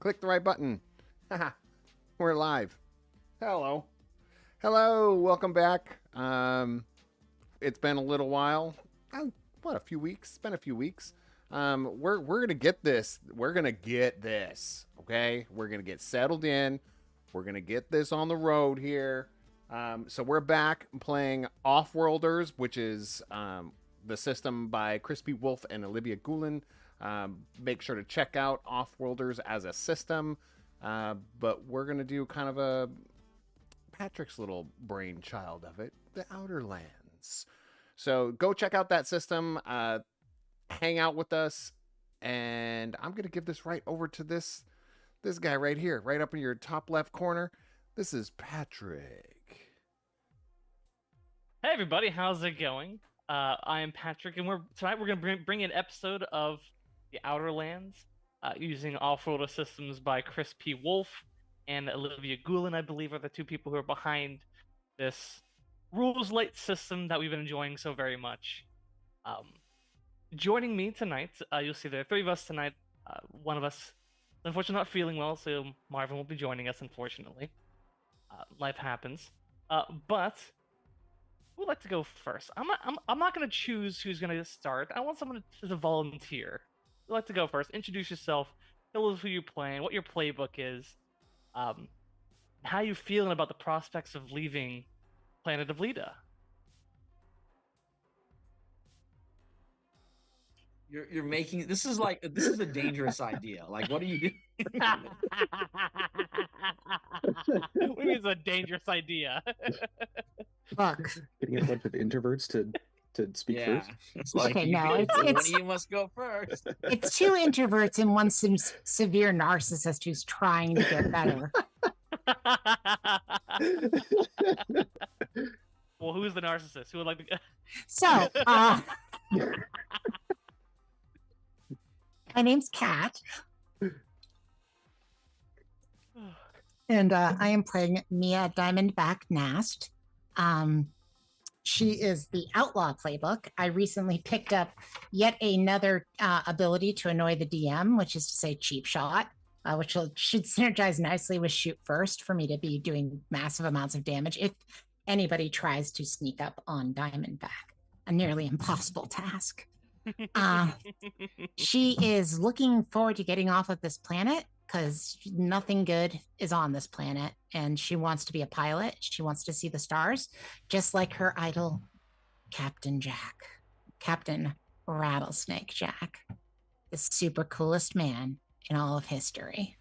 Click the right button. Haha, we're live. Hello. Hello, welcome back. It's been a little while. A few weeks? It's been a few weeks. We're gonna get this. We're gonna get this. Okay, we're gonna get settled in. We're gonna get this on the road here. So we're back playing Offworlders, which is the system by Crispy Wolf and Olivia Goulin. Make sure to check out Offworlders as a system. But we're gonna do kind of a Patrick's little brainchild of it, the Outerlands. So go check out that system, hang out with us, and I'm gonna give this right over to this guy right here, right up in your top left corner. This is Patrick. Hey everybody, how's it going? I am Patrick, and tonight we're gonna bring an episode of the Outerlands, using Offworlder systems by Chris P. Wolf and Olivia Goulin, I believe, are the two people who are behind this rules light system that we've been enjoying so very much. Joining me tonight, you'll see there are three of us tonight. One of us is unfortunately not feeling well, so Marvin will be joining us, unfortunately. Life happens. But who would like to go first? I'm not gonna choose who's gonna start. I want someone to volunteer. Who'd like to go first? Introduce yourself. Tell us who you're playing, what your playbook is, how you feeling about the prospects of leaving Planet of Leda. You're making this is a dangerous idea. Like, what are you doing? What do you mean it's a dangerous idea? Fuck. Getting a bunch of introverts to speak first. It's like, Okay, no, one of you must go first. It's two introverts and one severe narcissist who's trying to get better. Well, who's the narcissist? Who would like to? So, my name's Kat, and I am playing Mia Diamondback Nast. She is the Outlaw playbook. I recently picked up yet another ability to annoy the DM, which is to say Cheap Shot, which should synergize nicely with Shoot First for me to be doing massive amounts of damage if anybody tries to sneak up on Diamondback, a nearly impossible task. She is looking forward to getting off of this planet because nothing good is on this planet, and she wants to be a pilot. She wants to see the stars, just like her idol, Captain Rattlesnake Jack, the super coolest man in all of history.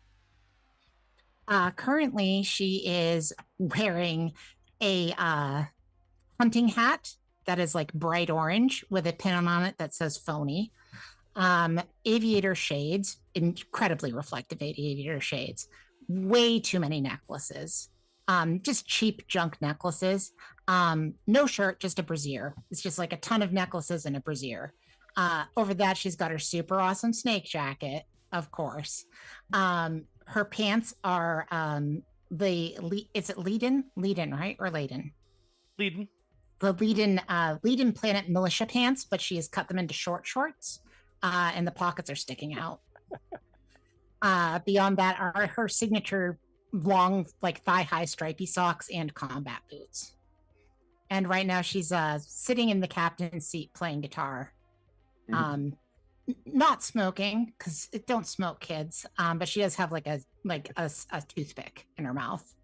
Currently, she is wearing a hunting hat that is like bright orange with a pin on it that says phony. Aviator shades, incredibly reflective aviator shades, way too many necklaces, just cheap junk necklaces. No shirt, just a brassiere. It's just like a ton of necklaces and a brassiere. Over that, she's got her super awesome snake jacket, of course. Her pants are is it Leiden, right? Or Leiden? Leiden. The Leiden Planet militia pants, but she has cut them into short shorts, and the pockets are sticking out. Beyond that are her signature long, like thigh-high stripy socks and combat boots. And right now she's sitting in the captain's seat playing guitar. Not smoking, because don't smoke, kids. But she does have like a toothpick in her mouth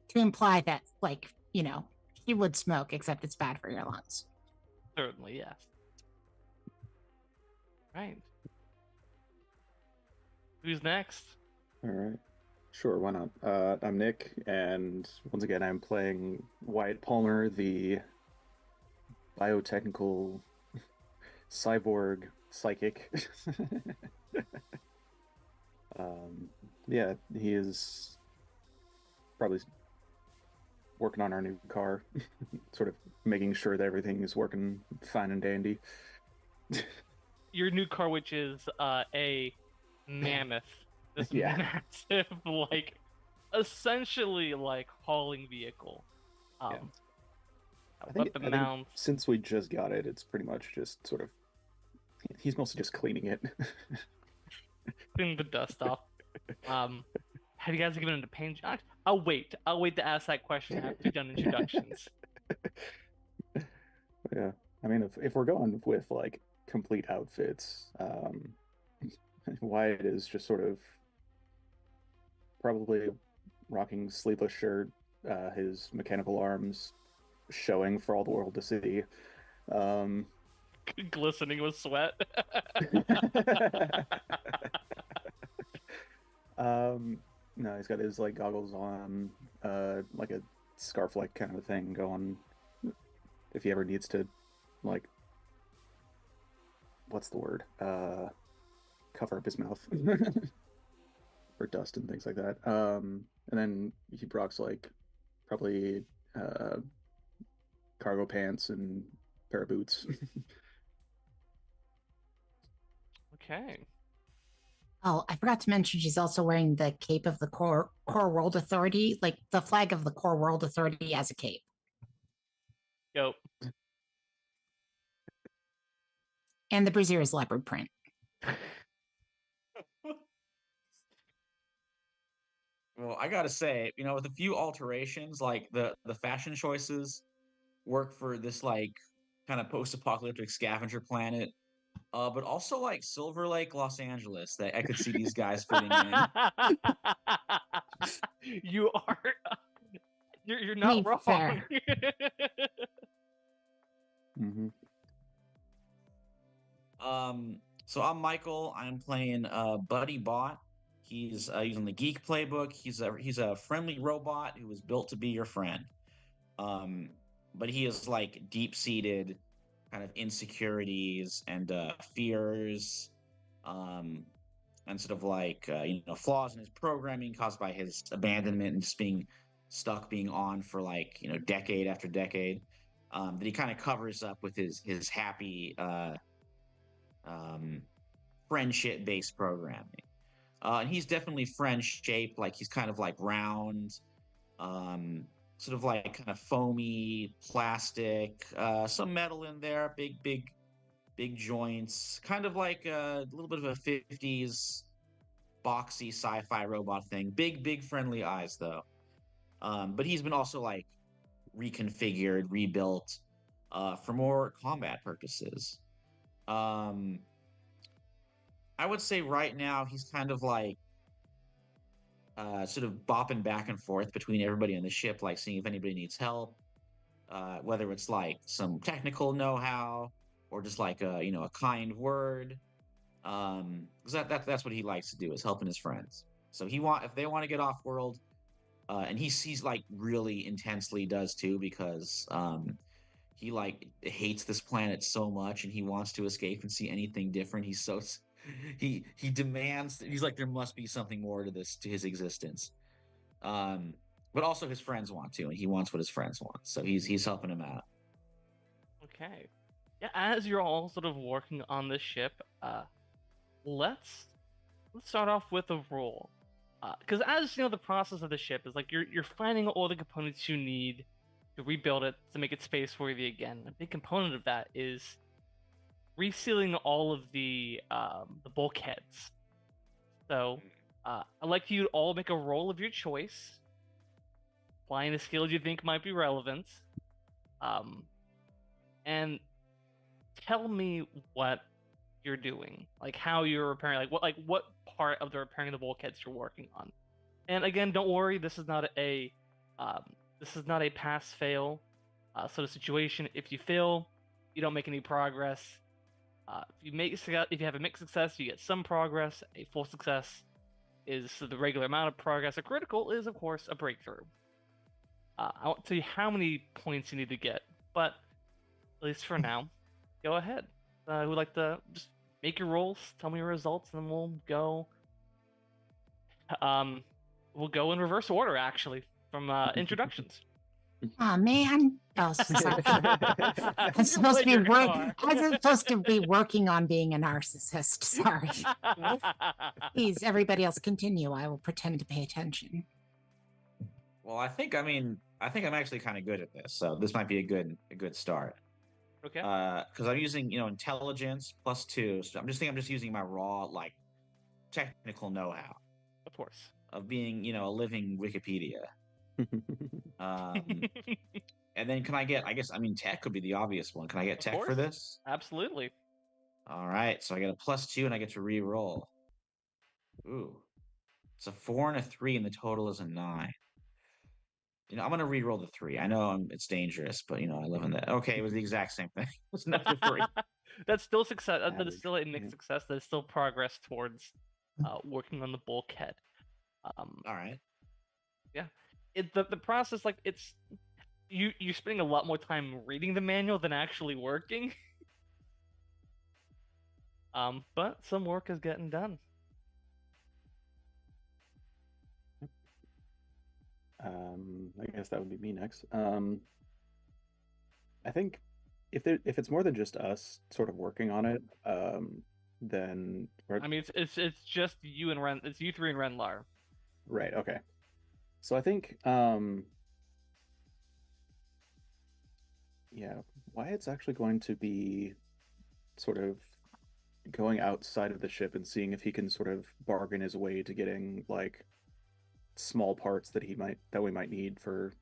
to imply that, like, you know, she would smoke, except it's bad for your lungs. Certainly, yes. Right. Who's next? All right. Sure, why not? I'm Nick, and once again, I'm playing Wyatt Palmer, the biotechnical cyborg psychic. Yeah, he is probably working on our new car, sort of making sure that everything is working fine and dandy. Your new car, which is a mammoth, this massive, like, essentially like hauling vehicle. I think since we just got it, it's pretty much just sort of, he's mostly just cleaning it. Cleaning the dust off. Have you guys given it a pain? I'll wait. I'll wait to ask that question after we've done introductions. Yeah. I mean, if we're going with like complete outfits, Wyatt is just sort of probably rocking sleeveless shirt, his mechanical arms showing for all the world to see. Um, Glistening with sweat. no, he's got his like goggles on, like a scarf-like kind of a thing going. If he ever needs to, like, what's the word? Cover up his mouth for dust and things like that. And then he rocks like probably cargo pants and pair of boots. Okay. Oh, I forgot to mention she's also wearing the cape of the Core World Authority, like the flag of the Core World Authority as a cape. Yo. And the brazier is leopard print. Well, I gotta say, with a few alterations, like the fashion choices work for this like kind of post-apocalyptic scavenger planet. But also like Silver Lake, Los Angeles, that I could see these guys fitting in. You are. You're not wrong. Fair. Mm-hmm. So I'm Michael. I'm playing Buddy Bot. He's using the Geek playbook. He's a friendly robot who was built to be your friend. But he is like deep-seated kind of insecurities and fears, and sort of like flaws in his programming caused by his abandonment and just being stuck being on for like decade after decade, that he kind of covers up with his happy friendship based programming. And he's definitely friend shaped, like he's kind of like round, sort of like kind of foamy plastic, some metal in there, big joints, kind of like a little bit of a 50s boxy sci-fi robot thing. Big friendly eyes though. But he's been also like reconfigured, rebuilt for more combat purposes. I would say right now he's kind of like sort of bopping back and forth between everybody on the ship, like seeing if anybody needs help, whether it's like some technical know-how or just like a kind word. Because that's what he likes to do, is helping his friends. So if they want to get off world, and he's like really intensely does too, because he like hates this planet so much and he wants to escape and see anything different. He demands, he's like, there must be something more to his existence. But also his friends want to, and he wants what his friends want, so he's helping him out. Okay. Yeah, as you're all sort of working on this ship, let's start off with a roll. Because as the process of the ship is like you're finding all the components you need to rebuild it to make it space worthy again. A big component of that is resealing all of the bulkheads. So I'd like you to all make a roll of your choice, applying the skills you think might be relevant, and tell me what you're doing, like how you're repairing, what part of the repairing the bulkheads you're working on. And again, don't worry, this is not a pass fail sort of situation. If you fail, you don't make any progress. If you have a mixed success, you get some progress. A full success is the regular amount of progress. A critical is, of course, a breakthrough. I won't tell you how many points you need to get, but at least for now, go ahead. Who would like to just make your rolls, tell me your results, and then we'll go. We'll go in reverse order, actually, from introductions. Oh man! Oh, sorry. I'm supposed to be working on being a narcissist. Sorry. Please, everybody else continue. I will pretend to pay attention. Well, I think I'm actually kind of good at this, so this might be a good start. Okay. Because I'm using intelligence +2, so I'm just using my raw like technical know-how. Of course. of being, a living Wikipedia. And then can I get, tech could be the obvious one. Can I get Of tech for course. this? Absolutely. All right, so I get a +2 and I get to re-roll. Ooh. It's a 4 and a 3 and the total is a 9. I'm going to re-roll the 3. I know it's dangerous, but, I live in that. Okay, it was the exact same thing. It was another 3. That's still success. That is Average, still a mixed success. That is still progress towards working on the bulkhead. All right. Yeah. The process, like, it's you're spending a lot more time reading the manual than actually working. But some work is getting done. I guess that would be me next. I think if it's more than just us sort of working on it, then I mean, it's just you and Ren. It's you three and Renlar. right. Okay. So I think yeah, Wyatt's actually going to be sort of going outside of the ship and seeing if he can sort of bargain his way to getting like small parts that we might need for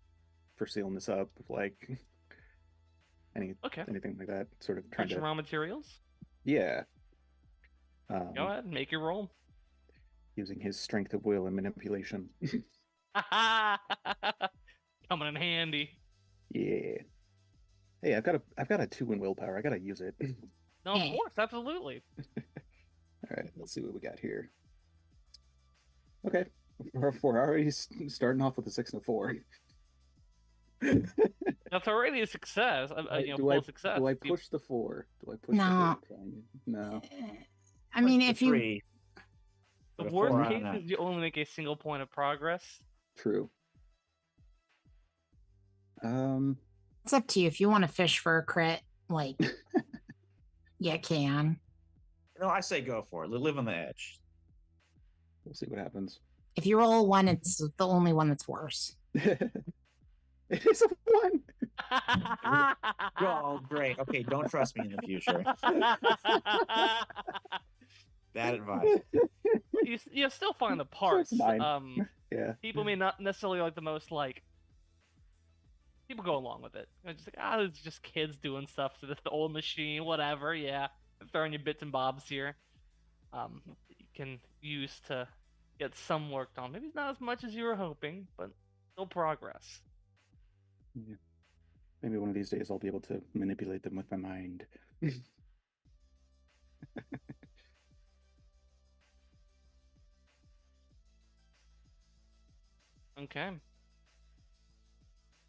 sealing this up, like anything like that. Sort of trying to raw materials. Yeah. Go ahead, make your roll. Using his strength of will and manipulation. Coming in handy. Yeah. Hey, I've got a 2 in willpower. I gotta use it. No, of course, absolutely. All right, let's see what we got here. Okay, we're already starting off with a 6 and a 4. That's already a success. Success. Do I push the 4? Do I push No. the 4? No. I mean, The if you 3. The But a worst 4 out of case 9. is you only make a single point of progress. True. it's up to you. If you want to fish for a crit, like you can. No, I say go for it. Live on the edge. We'll see what happens. If you roll a 1, it's the only one that's worse. It is a 1. Oh, great. Okay, don't trust me in the future. Bad advice. You still find the parts. It's 9. Yeah. People may not necessarily like the most like. People go along with it. They're just like, it's just kids doing stuff to the old machine, whatever. Yeah, throwing your bits and bobs here. That you can use to get some work done. Maybe not as much as you were hoping, but still progress. Yeah. Maybe one of these days I'll be able to manipulate them with my mind. Okay.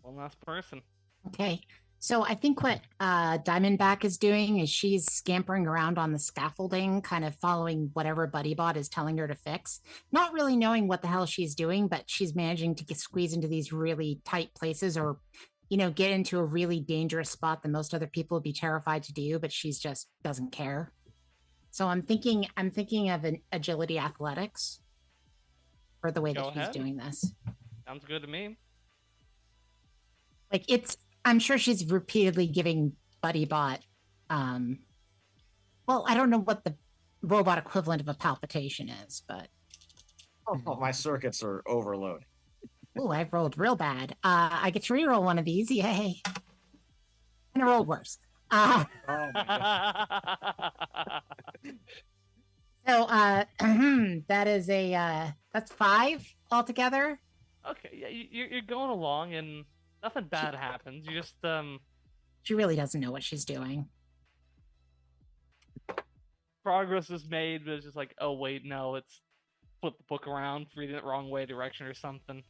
One last person. Okay. So I think what Diamondback is doing is she's scampering around on the scaffolding, kind of following whatever BuddyBot is telling her to fix, not really knowing what the hell she's doing, but she's managing to squeeze into these really tight places or, get into a really dangerous spot that most other people would be terrified to do, but she's just doesn't care. So I'm thinking of an agility athletics for the way that she's doing this. Sounds good to me. Like I'm sure she's repeatedly giving BuddyBot, well, I don't know what the robot equivalent of a palpitation is, but. Oh, my circuits are overloaded. Oh, I've rolled real bad. I get to reroll one of these, yay. And I rolled worse. Oh my God. So that is that's 5 altogether. Okay, yeah, you're going along and nothing bad happens. You just She really doesn't know what she's doing. Progress is made, but it's just like, oh wait, no, it's flip the book around, read it the wrong way direction or something.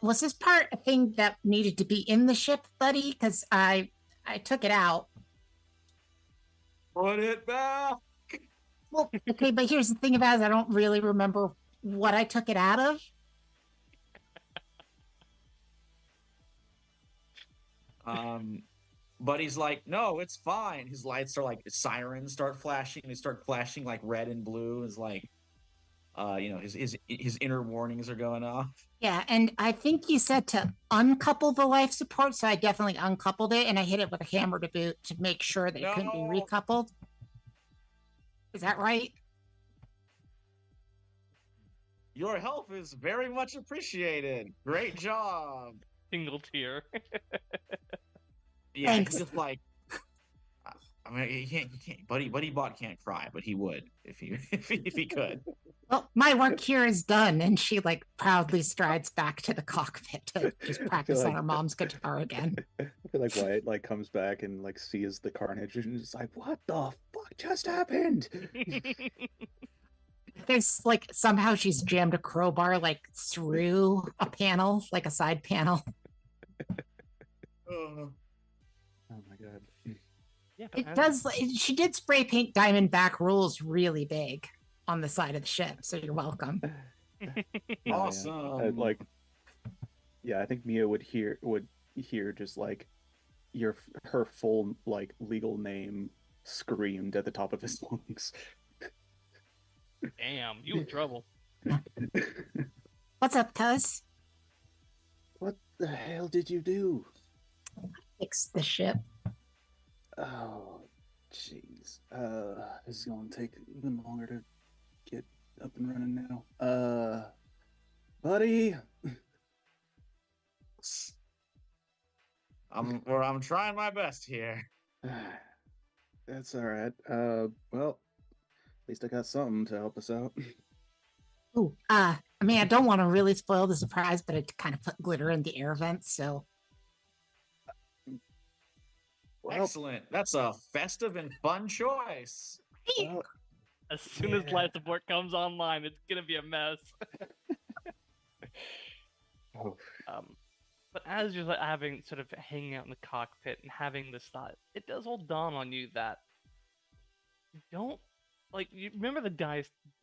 Was this part a thing that needed to be in the ship, buddy? Because I took it out. Put it back. Well, okay, but here's the thing about it, I don't really remember what I took it out of. But he's like, no, it's fine. His lights are like sirens start flashing. They start flashing like red and blue. Is like, his inner warnings are going off. Yeah, and I think you said to uncouple the life support, so I definitely uncoupled it, and I hit it with a hammer to boot to make sure that it couldn't be recoupled. Is that right? Your help is very much appreciated. Great job. Single tear. Yeah, Thanks. he's just like, I mean, he can't. Buddy Bot can't cry, but he would if he if he could. Well, my work here is done, and she like proudly strides back to the cockpit to just practice on like- her mom's guitar again. I feel like Wyatt like comes back and like sees the carnage and is like, "What the fuck just happened?" There's like somehow she's jammed a crowbar like through a panel, like a side panel. Oh, Oh my god. Yeah, It and- does. She did spray paint Diamondback rules really big on the side of the ship, so you're welcome. Oh, yeah. awesome. Like, yeah, I think Mia would hear just like her full like legal name screamed at the top of his lungs. Damn, you in trouble. What's up, cuz? What the hell did you do? Fix the ship. Oh, jeez. This is gonna take even longer to get up and running now. Buddy. I'm trying my best here. That's all right. Well, at least I got something to help us out. Ooh, I mean, I don't want to really spoil the surprise, but I kind of put glitter in the air vents, so Well, Excellent. That's a festive and fun choice. well, As soon as Yeah. life support comes online, it's gonna be a mess. oh, But as you're like, having sort of hanging out in the cockpit and having this thought, it does all dawn on you that you don't like. You remember the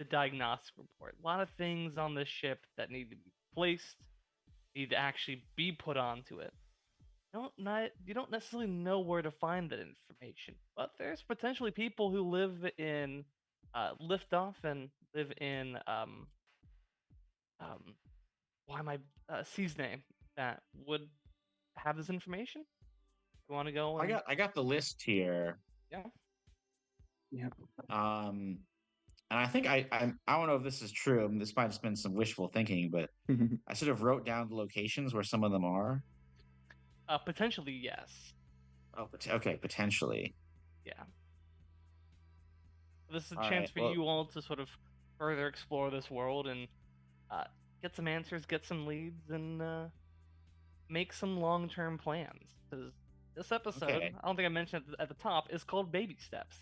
diagnostic report. A lot of things on this ship that need to be placed, need to actually be put onto it. You don't necessarily know where to find that information, but there's potentially people who live in Liftoff and live in why am I C's name that would have this information. You want to go? And, I got the list here. yeah. yeah. And I think I don't know if this is true. I mean, this might have just been some wishful thinking, but I sort of wrote down the locations where some of them are. Potentially yes. Oh, okay, potentially. Yeah. This is a All chance right, for well- you all to sort of further explore this world and get some answers, get some leads, and make some long-term plans. Because this episode, Okay. I don't think I mentioned it at the top, is called Baby Steps.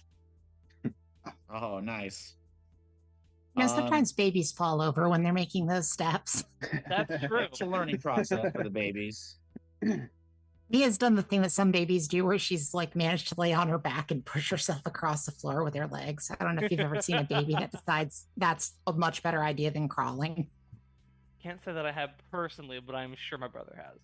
Oh, nice. you know, Um, sometimes babies fall over when they're making those steps. That's true. It's a learning process for the babies. Mia's done the thing that some babies do where she's like managed to lay on her back and push herself across the floor with her legs. I don't know if you've ever seen a baby that decides that's a much better idea than crawling. Can't say that I have personally, but I'm sure my brother has.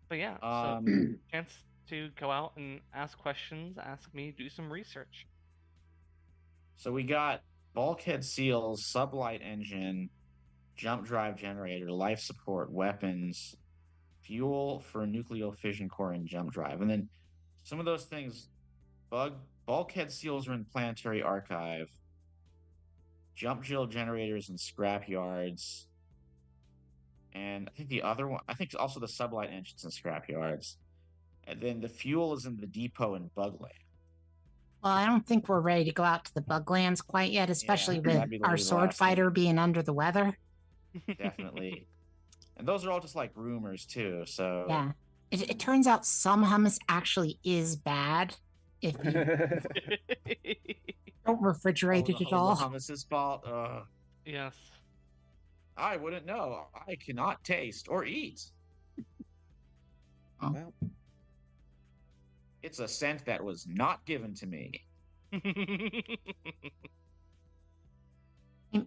But yeah, so chance to go out and ask questions, ask me, do some research. So we got bulkhead seals, sublight engine, jump drive generator, life support, weapons, fuel for nuclear fission core, and jump drive. And then some of those things, bulkhead seals are in planetary archive, jump drill generators and scrap yards. And I think the other one, I think also the sublight engines and scrap yards. And then the fuel is in the depot in Bugland. Well, I don't think we're ready to go out to the Buglands quite yet, especially with that'd be our the sword last thing. fighter being under the weather. Definitely. And those are all just like rumors too. So Yeah. It turns out some hummus actually is bad if you don't refrigerate it at the all. hummus's fault. Yes. I wouldn't know. I cannot taste or eat. Well, It's a scent that was not given to me.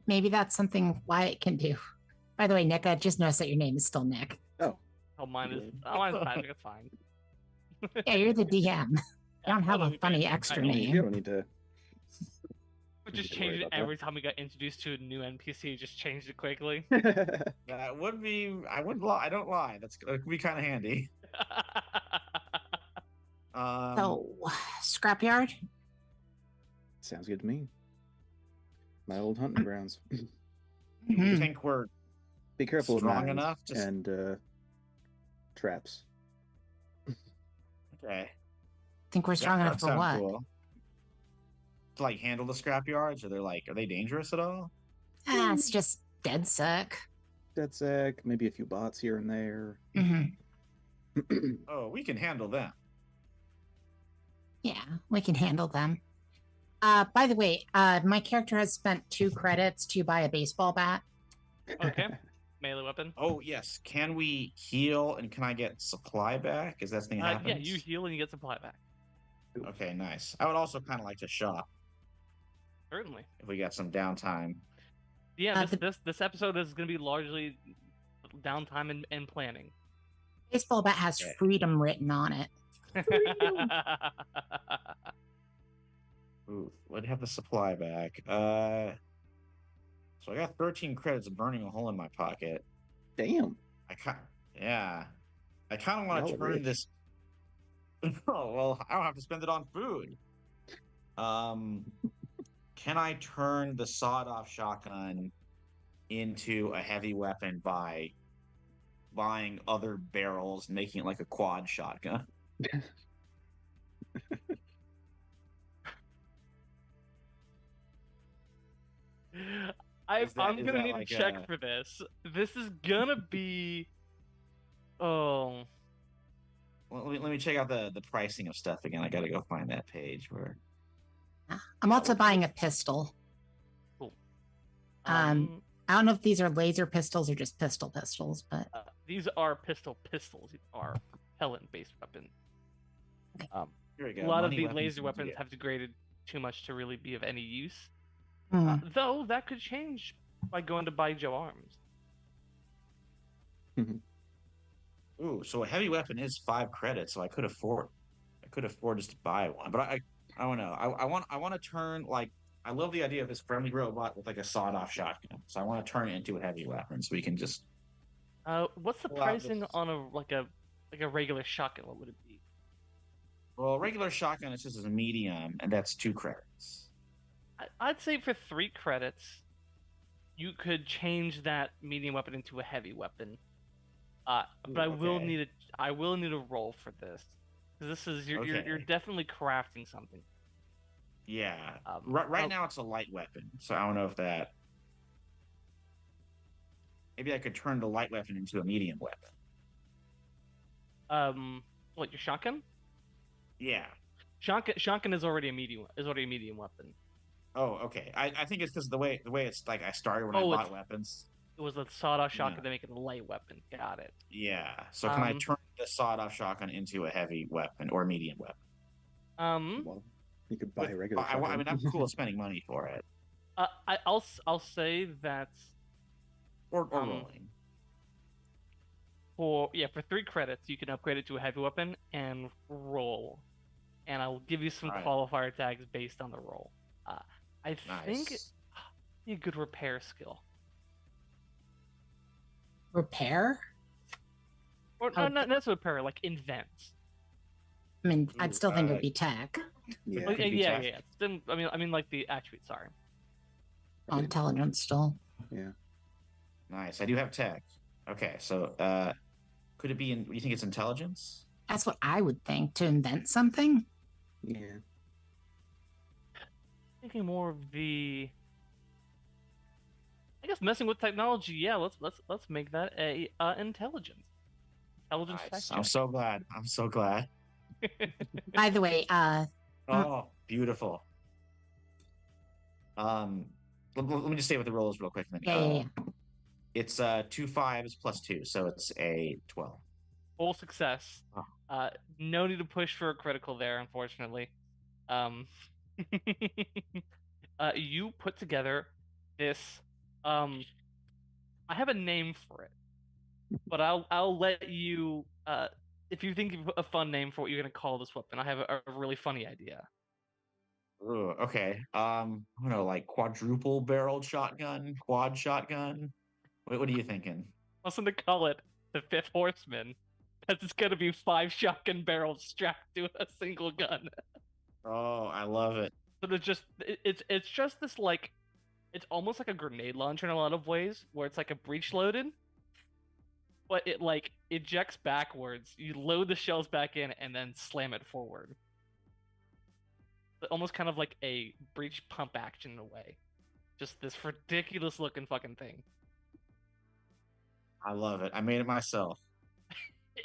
Maybe that's something Wyatt can do. By the way, Nick, I just noticed that your name is still Nick. Oh, mine's Patrick. It's fine. Yeah, you're the DM. You don't have a Totally funny fine. extra I know. you name. don't need to. We just Don't worry changed it about that. every time we got introduced to a new NPC. Just changed it quickly. That would be. I wouldn't lie. I don't lie. That would be kind of handy. So, scrapyard? Sounds good to me. My old hunting grounds. Do you Mhm. think we're Be careful with Strong knives enough to and traps. okay? Think we're strong enough That for sounds what? cool. To like handle the scrapyards, are they dangerous at all? Ah, it's just dead sick. Dead sec, maybe a few bots here and there. Hmm. Oh, we can handle them. Yeah, we can handle them. By the way, my character has spent 2 credits to buy a baseball bat. Okay. Melee weapon. Oh yes, can we heal and can I get supply back? Is that the thing that happens? Yeah, you heal and you get supply back. Okay, nice. I would also kind of like to shop Certainly. if we got some downtime. Yeah, this episode is going to be largely downtime and planning. Baseball bat has Okay. freedom written on it. Ooh, let's have the supply back. So I got 13 credits burning a hole in my pocket. Damn. I kind of want to Y'all turn rich. this. Oh well, I don't have to spend it on food. Can I turn the sawed-off shotgun into a heavy weapon by buying other barrels, making it like a quad shotgun? I'm Is gonna that need like to check a- for this. This is gonna be. Oh, Well, let me check out the pricing of stuff again. I gotta go find that page where. I'm also what's buying this? a pistol. cool. I don't know if these are laser pistols or just pistols, but These are pistols. These are propellant-based weapons. Here we A go. lot of Money the weapons laser and weapons gear. have degraded too much to really be of any use. hmm. Though that could change by going to buy Joe Arms. Ooh, so a heavy weapon is 5 credits, so I could afford just to buy one. But I don't know. I want to turn like I love the idea of this friendly robot with like a sawed-off shotgun. So I want to turn it into a heavy weapon so we can just What's the Pull out pricing this- on a regular shotgun? What would it be? well, a regular shotgun is just a medium, and that's 2 credits. I'd say for 3 credits, you could change that medium weapon into a heavy weapon. But I will okay. need a roll for this. 'Cause this is you're Okay. definitely crafting something. Yeah. I'll- Right now it's a light weapon, so I don't know if that. Maybe I could turn the light weapon into a medium weapon. What, your shotgun? Yeah. Shotgun is already a medium weapon. Oh, okay. I think it's because the way it's like I started when I Oh, bought it's- weapons. It was a sawed-off shotgun Yeah. to make it a light weapon. Got it. Yeah. So can I Um, turn the sawed-off shotgun into a heavy weapon or a medium weapon? Well, you could buy a With- regular I shotgun. mean, I'm cool with spending money for it I'll say that or Um, rolling. for 3 credits you can upgrade it to a heavy weapon and roll, and I'll give you some Alright. qualifier tags based on the roll. I think Nice. a good repair skill, Repair? or Oh, not necessarily repair, like invent. I mean, Ooh, I'd still think it'd be tech. Yeah. Well, could be yeah, tech. yeah. Then, I mean, like the attribute. Sorry. Intelligence still. Yeah. Nice. I do have tech. Okay, so could it be in? You think it's intelligence? That's what I would think to invent something. Yeah. Thinking more of the, I guess messing with technology. Yeah, let's make that a intelligence. Intelligence Nice. tech I'm check. so glad. I'm so glad. By the way, Oh, beautiful. Let me just say what the roll is real quick. And then, yeah. It's 2 5s plus 2, so it's a 12. Full success. Oh. No need to push for a critical there, unfortunately. You put together this. I have a name for it, but I'll let you. If you think of a fun name for what you're gonna call this weapon, I have a really funny idea. Ooh, okay. I don't know, like quadruple barreled shotgun, quad shotgun. What are you thinking? I was gonna call it the Fifth Horseman. That's just gonna be 5 shotgun barrels strapped to a single gun. Oh, I love it. But it's just this like it's almost like a grenade launcher in a lot of ways, where it's like a breech loaded, but it like ejects backwards. You load the shells back in and then slam it forward. Almost kind of like a breech pump action in a way. Just this ridiculous looking fucking thing. I love it. I made it myself.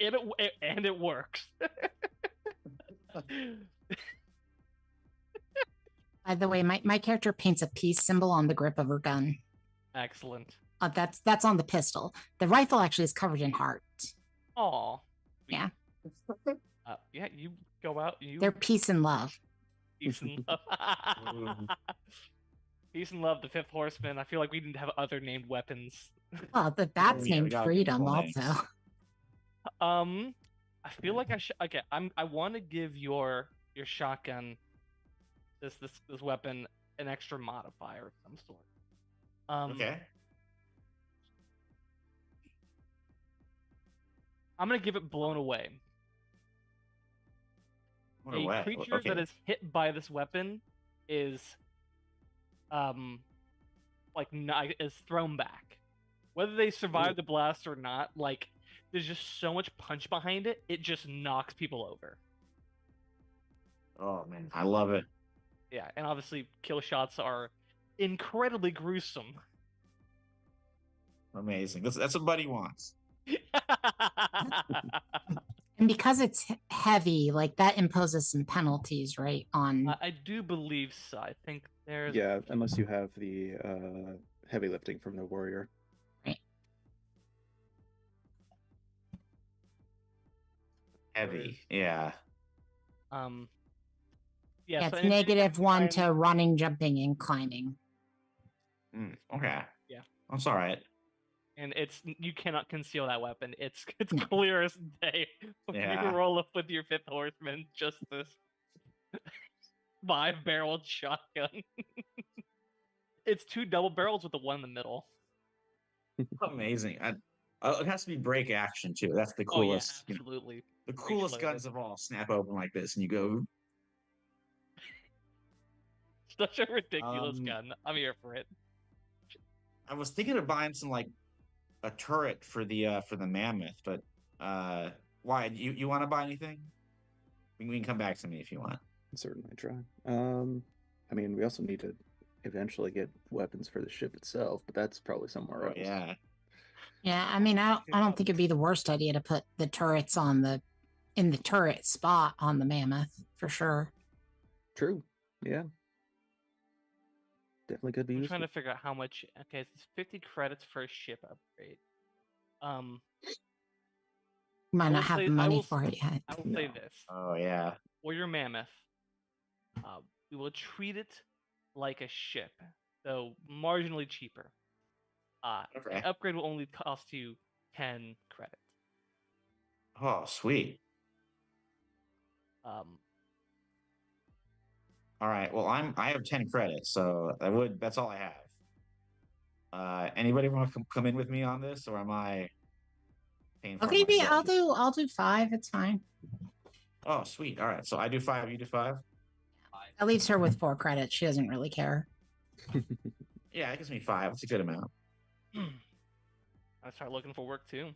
And it works. By the way, my character paints a peace symbol on the grip of her gun. Excellent. That's on the pistol. The rifle actually is covered in hearts. Aw. Yeah. Yeah, you go out. They're peace and love. Peace and love. Peace and love, the fifth horseman. I feel like we didn't have other named weapons. Well, that's Yeah, we named got freedom cool also. names. I feel like I should. Okay, I want to give your shotgun, this weapon, an extra modifier of some sort. Okay. I'm gonna give it blown away. What A way? creature Okay. that is hit by this weapon is, is thrown back. Whether they survive Ooh. the blast or not, like there's just so much punch behind it, it just knocks people over. Oh man, I love it. Yeah, and obviously kill shots are incredibly gruesome. Amazing. That's what Buddy wants. And because it's heavy, like that imposes some penalties, right? On I do believe so. I think there's Yeah, unless you have the heavy lifting from the warrior. Heavy. Yeah. yeah, it's so -1 to running, jumping, and climbing. Okay. Yeah. That's all right. and you cannot conceal that weapon. It's No. clear as day. Yeah. You roll up with your fifth horseman, just this 5-barreled shotgun. It's 2 double barrels with the one in the middle. Amazing. It has to be break action too. That's the Oh yeah, coolest. absolutely. The coolest loaded. guns of all snap open like this, and you go. Such a ridiculous Um, gun. I'm here for it. I was thinking of buying some like a turret for the mammoth, but why? You want to buy anything? We can come back to me if you want. Certainly try. I mean, we also need to eventually get weapons for the ship itself, but that's probably somewhere Oh else. yeah. Yeah, I mean, I don't think it'd be the worst idea to put the turrets in the turret spot on the mammoth for sure. True. Yeah. Definitely could be I'm useful. trying to figure out how much. Okay, it's 50 credits for a ship upgrade. Might I not will have say- the I money will for it yet. I will say No. this: Oh yeah. Warrior Mammoth, we will treat it like a ship, though marginally cheaper. Okay. An upgrade will only cost you 10 credits. Oh sweet. All right. Well, I have 10 credits, so that's all I have. Anybody want to come in with me on this, or am I paying for it Okay, myself? I'll do 5. It's fine. Oh, sweet. All right. So I do 5, you do 5. That leaves her with 4 credits. She doesn't really care. Yeah, it gives me 5. That's a good amount. I start looking for work too.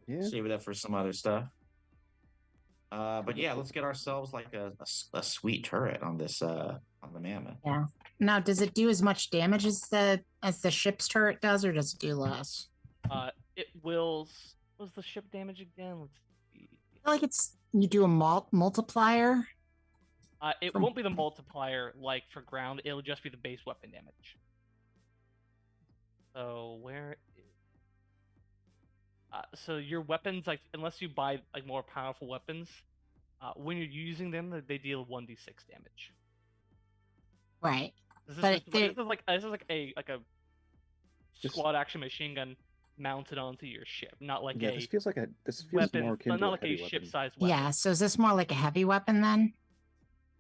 Yeah. Save it up for some other stuff. But yeah, let's get ourselves like a sweet turret on this on the mammoth. Yeah. Now, does it do as much damage as the ship's turret does, or does it do less? It will. What's the ship damage again? Let's see. I feel like you do a multiplier. It won't be the multiplier like for ground. It'll just be the base weapon damage. So where is? So your weapons, like unless you buy like more powerful weapons, when you're using them, they deal 1d6 damage. Right. This is, But this is like a Just- squad action machine gun mounted onto your ship, not like Yeah, a this feels weapon, more akin but to not a like heavy a weapon. ship-sized weapon. Yeah. So is this more like a heavy weapon then?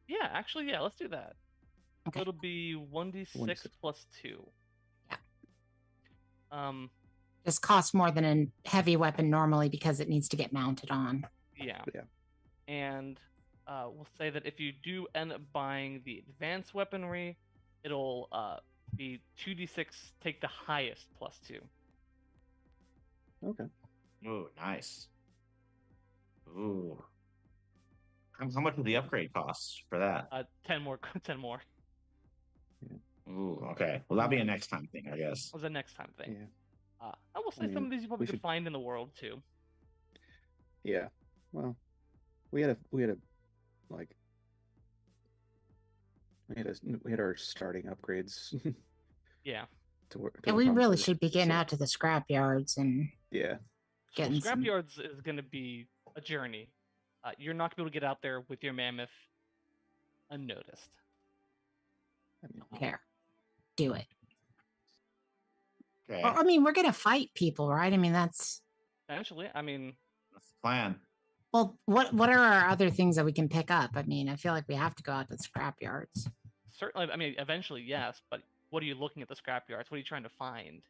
Yeah, actually, yeah. Let's do that. Okay. It'll be 1d6 1d6. plus 2. Yeah. This costs more than a heavy weapon normally because it needs to get mounted on. Yeah. Yeah. And we'll say that if you do end up buying the advanced weaponry, it'll be 2d6, take the highest +2. Okay. Ooh, nice. Ooh. How much would the upgrade cost for that? 10 more, 10 more. Ooh, okay. Well, that'll be a next time thing, I guess. Was a next time thing. Yeah. I will say I some mean, of these you probably we could should- find in the world too. Yeah. Well, we had like we had our starting upgrades Yeah. to work. And we really should be getting out to the scrap yards and Yeah. So getting some. Scrapyards is going to be a journey. You're not going to be able to get out there with your mammoth unnoticed. I mean, Care. Do it. Okay. Well, I mean, we're gonna fight people, right? I mean, that's Essentially, I mean, That's the plan. well. What are our other things that we can pick up? I mean, I feel like we have to go out to the scrap yards. certainly, I mean, eventually, yes, but what are you looking at the scrapyards? What are you trying to find?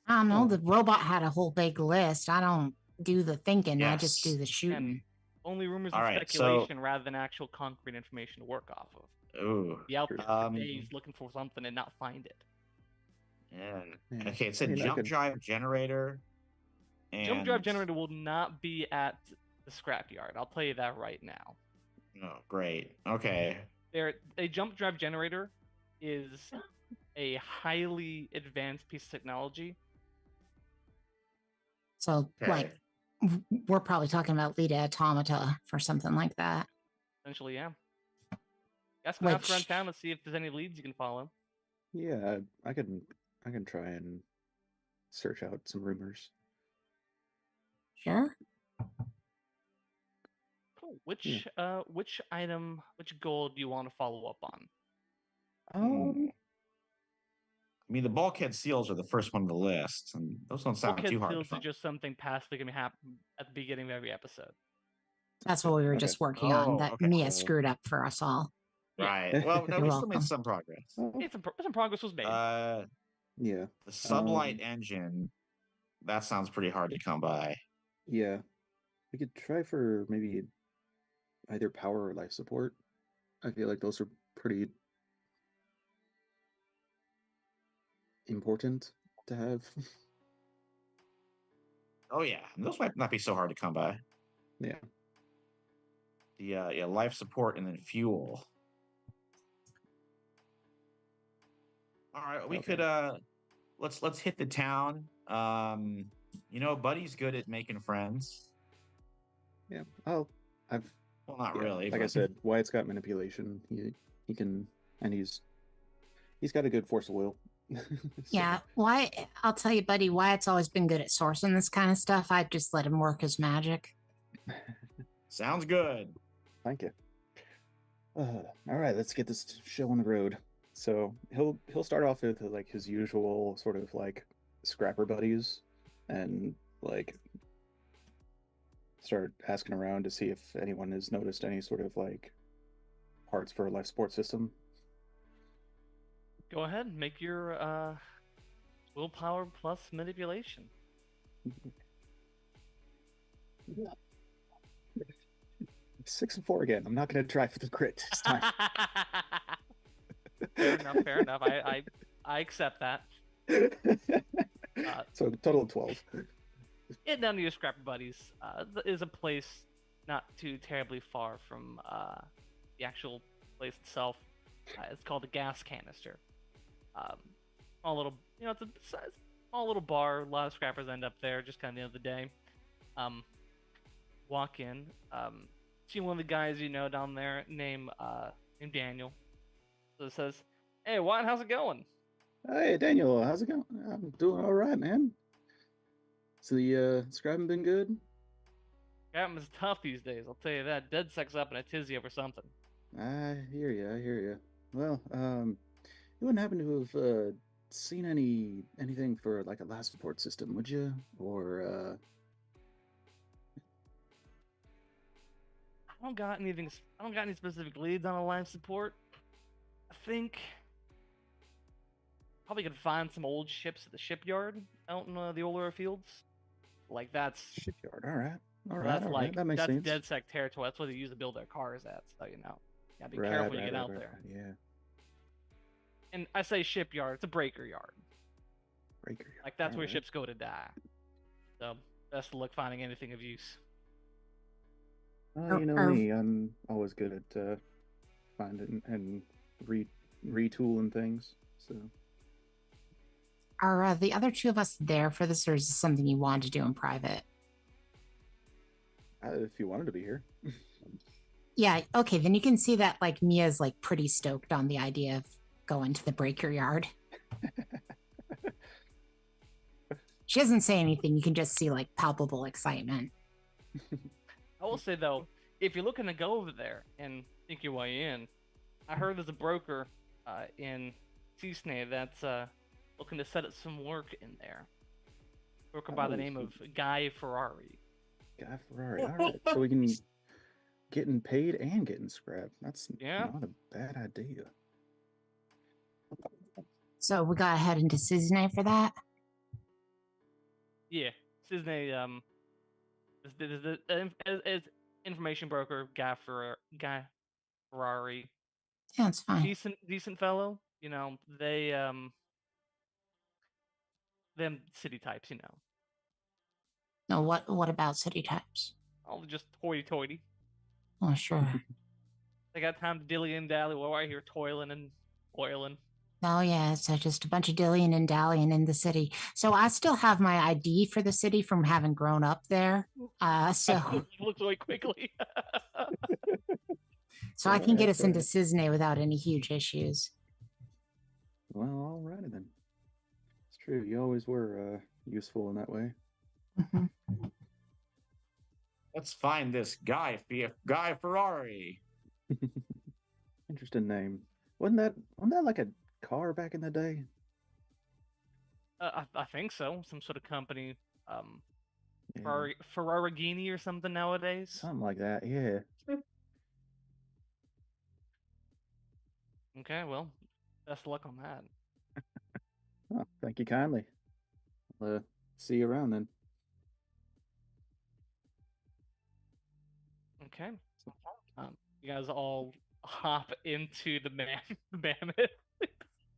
I don't know. Oh. The robot had a whole big list. I don't do the thinking. I just do Yes. the shooting. Only rumors All and right, so- speculation rather than actual concrete information to work off of. Ooh. Be out there for Um, days looking for something and not find it. Yeah. Yeah. Okay, it said I mean, I jump could- drive generator. And... Jump drive generator will not be at the scrapyard. I'll tell you that right now. Oh, great. Okay. A jump drive generator is a highly advanced piece of technology. So, Okay. like, we're probably talking about Lita Automata for something like that. Essentially, yeah. Guys can ask around Which- town to see if there's any leads you can follow. Yeah, I can try and search out some rumors. Sure. Cool. Which item, which goal do you want to follow up on? I mean, the bulkhead seals are the first one on the list, and those don't sound Bulkhead too hard to seals are find. just something passively going to happen at the beginning of every episode. That's what we were Okay. just working on. Oh, That okay. Mia screwed up for us all. Yeah. Right. Well, no, You're we still made welcome. some progress. Oh, Hey, some progress was made. yeah, The sublight engine, that sounds pretty hard to come by. yeah. We could try for maybe either power or life support. I feel like those are pretty important to have. Oh yeah, those might not be so hard to come by. Yeah. The life support and then fuel. All right, we Okay. could let's hit the town. Buddy's good at making friends. Yeah. I've Well, not yeah, really. like I but- said, Wyatt's got manipulation. He can, and he's got a good force of will. So, Yeah. Why? I'll tell you, buddy. Wyatt's always been good at sourcing this kind of stuff. I'd just let him work his magic. Sounds good. Thank you. All right, let's get this show on the road. So he'll start off with like his usual sort of like scrapper buddies, and like start asking around to see if anyone has noticed any sort of like parts for a life support system. Go ahead, make your willpower plus manipulation. 6 and 4 again. I'm not going to try for the crit this time. Fair enough. Fair enough. I accept that. So total of 12. Get down to your scrapper buddies. Is a place not too terribly far from the actual place itself. It's called the gas canister. Small little, it's a small little bar. A lot of scrappers end up there just kind of the end of the day. Walk in. See one of the guys you know down there named Daniel. So it says, "Hey, Wyatt, how's it going?" Hey, Daniel, how's it going? I'm doing all right, man. So the scribing been good? Captain is tough these days. I'll tell you that. Dead sex up in a tizzy over something. I hear you. Well, you wouldn't happen to have seen anything for like a life support system, would you? Or I don't got any specific leads on a life support. I think probably could find some old ships at the shipyard out in the Olar fields. Like that's shipyard? All right, that's like that makes that's sense. dead sec territory. That's what they use to build their cars at. So be Right, careful when you right, get right, out right, there. Yeah. And I say shipyard, it's a breaker yard. Breaker. Like that's where Alright. ships go to die. So best of luck finding anything of use. Well, you know Or- me, I'm always good at finding and retooling things. So Are the other two of us there for this, or is this something you want to do in private? if you wanted to be here, Yeah, okay, then you can see that like Mia's like pretty stoked on the idea of going to the breaker yard. She doesn't say anything, you can just see like palpable excitement. I will say though, if you're looking to go over there and think your way in, I heard there's a broker in Cisne that's looking to set up some work in there. Broker by the Oh, name so- of Guy Ferrari. Guy Ferrari. All right, so we can getting paid and getting scrapped. That's Yeah. not a bad idea. So we gotta head into Cisne for that. Yeah, Cisne is information broker Guy Ferrari. Yeah, it's fine. Decent fellow. You know, they them city types, you know. No, what about city types? All just hoity-toity. Oh, sure. They got time to dilly and dally while we're here toiling and oiling. Oh yeah, it's just a bunch of dillying and dallying in the city. So I still have my ID for the city from having grown up there. So Looks really quickly. I can get Alright, us into alright. Cisne without any huge issues. Well, alrighty then. It's true. You always were useful in that way. Mhm. Let's find this Guy Ferrari. Interesting name. Wasn't that like a car back in the day? I think so. Some sort of company, Yeah, Ferraragini or something nowadays. something like that. Yeah. Okay, well, best of luck on that. Oh, thank you kindly. I'll see you around then. Okay. You guys all hop into the mammoth.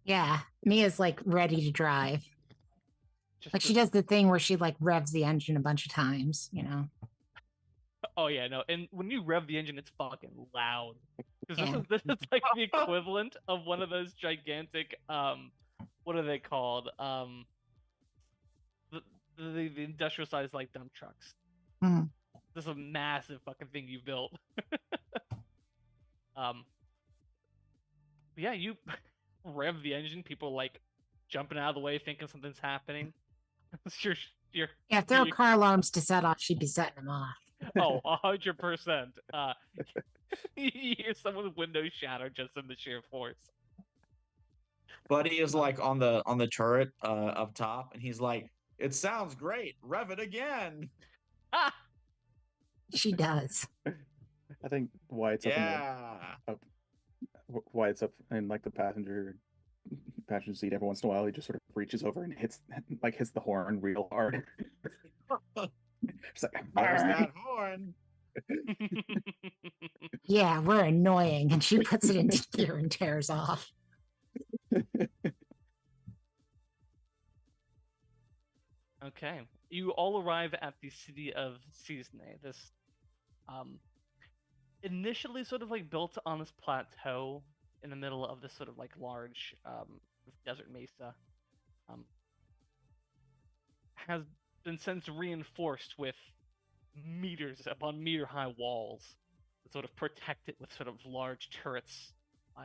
Yeah, Mia's like ready to drive. Just Like to- she does the thing where she like revs the engine a bunch of times, you know. Oh yeah, no. And when you rev the engine, it's fucking loud. Because Yeah. this is like the equivalent of one of those gigantic what are they called? The industrial sized like dump trucks. Mhm. This is a massive fucking thing you built. But yeah, you rev the engine, people like jumping out of the way thinking something's happening. you're, Yeah, if there were you- car alarms to set off, she'd be setting them off. Oh, 100%. You hear someone's window shatter just in the sheer force. Buddy is like on the turret up top, and he's like, "It sounds great. Rev it again." Ah! She does. I think Wyatt's Yeah. Wyatt's up in like the passenger seat every once in a while. He just sort of reaches over and hits the horn real hard. It's like, There's that horn. Yeah, we're annoying. And she puts it into gear and tears off. Okay. You all arrive at the city of Cisne. This initially sort of like built on this plateau in the middle of this sort of like large desert mesa. Has been since reinforced with meters upon meter high walls that sort of protect it with sort of large turrets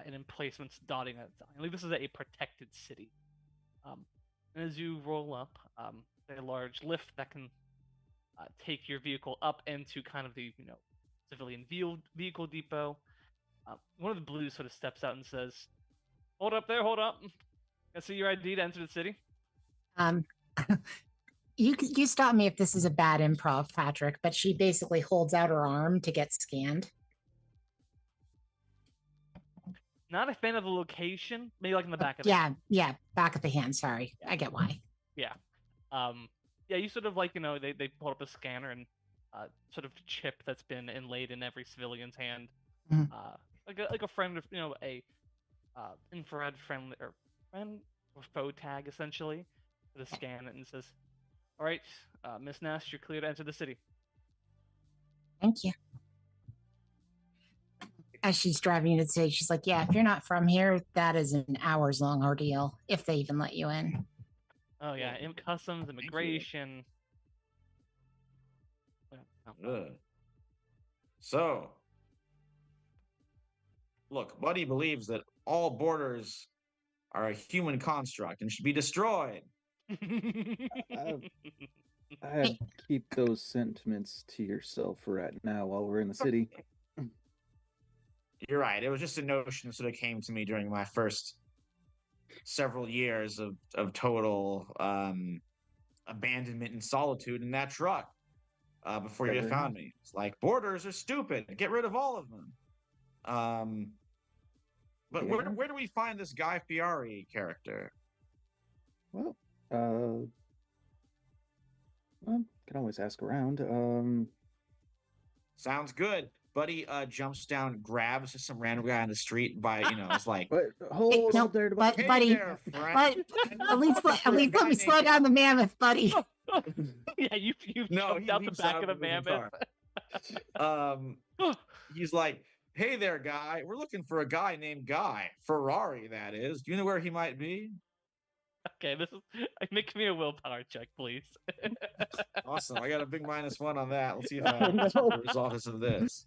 and emplacements dotting it. Like this is a protected city. And as you roll up, a large lift that can take your vehicle up into kind of the civilian vehicle depot. One of the blues sort of steps out and says, "Hold up there, hold up. I see your ID to enter the city." You stop me if this is a bad improv, Patrick, but she basically holds out her arm to get scanned. Not a fan of the location. Maybe like in the back of the Yeah, back of the hand. Sorry, I get why. Yeah. Yeah, you sort of like, they pull up a scanner and sort of chip that's been inlaid in every civilian's hand. Mhm. Like a friend of, a infrared friendly or friend or foe tag essentially to scan it and says, "All right, Miss Nash, you're clear to enter the city." Thank you. As she's driving to the stage, she's like, "Yeah, if you're not from here, that is an hours-long ordeal, if they even let you in." Oh yeah, Well, customs, you. immigration. Ugh. So, look, Buddy believes that all borders are a human construct and should be destroyed. I'd keep those sentiments to yourself for right now while we're in the city. You're right. It was just a notion that sort of came to me during my first several years of total abandonment and solitude in that truck before you Fair found enough. me. It's like, borders are stupid. Get rid of all of them. But Yeah. where do we find this Guy Fieri character? Well, can always ask around. Sounds good. Buddy jumps down, grabs some random guy on the street by, it's like, But hold no, up there, but hey buddy, there, friend. but at least let me slow down the mammoth, buddy. Yeah, you No, jumped out the leaps back of the of the mammoth. car. He's like, hey there, guy. We're looking for a guy named Guy. Ferrari, that is. Do you know where he might be? Okay, this is make me a willpower check, please. Awesome. I got a big -1 on that. Let's see if Oh, no. the results of this.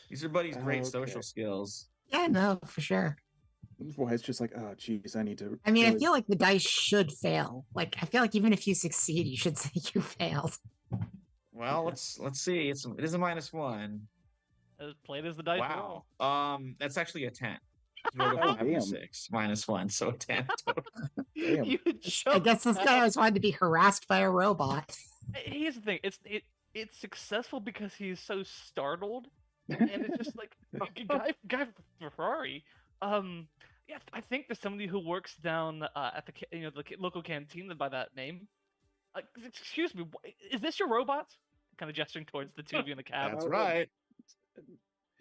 These are Buddy's great Okay. social skills. Yeah, no, for sure. Why it's just like, oh, geez, I need to. I mean, I really- feel like the dice should fail. Like, I feel like even if you succeed, you should say you failed. Well, let's see. It is a -1. As played as the dice roll. Wow. That's actually a 10. You rolled a Oh, 5 and a damn. 6, -1, so a 10 total. Damn. You I jumped guess this guy out. always wanted to be harassed by a robot. Here's the thing. It's successful because he's so startled, and it's just like guy Ferrari. Yeah, I think there's somebody who works down at the local canteen by that name. Excuse me, is this your robot? Kind of gesturing towards the two of you in the cab. That's right.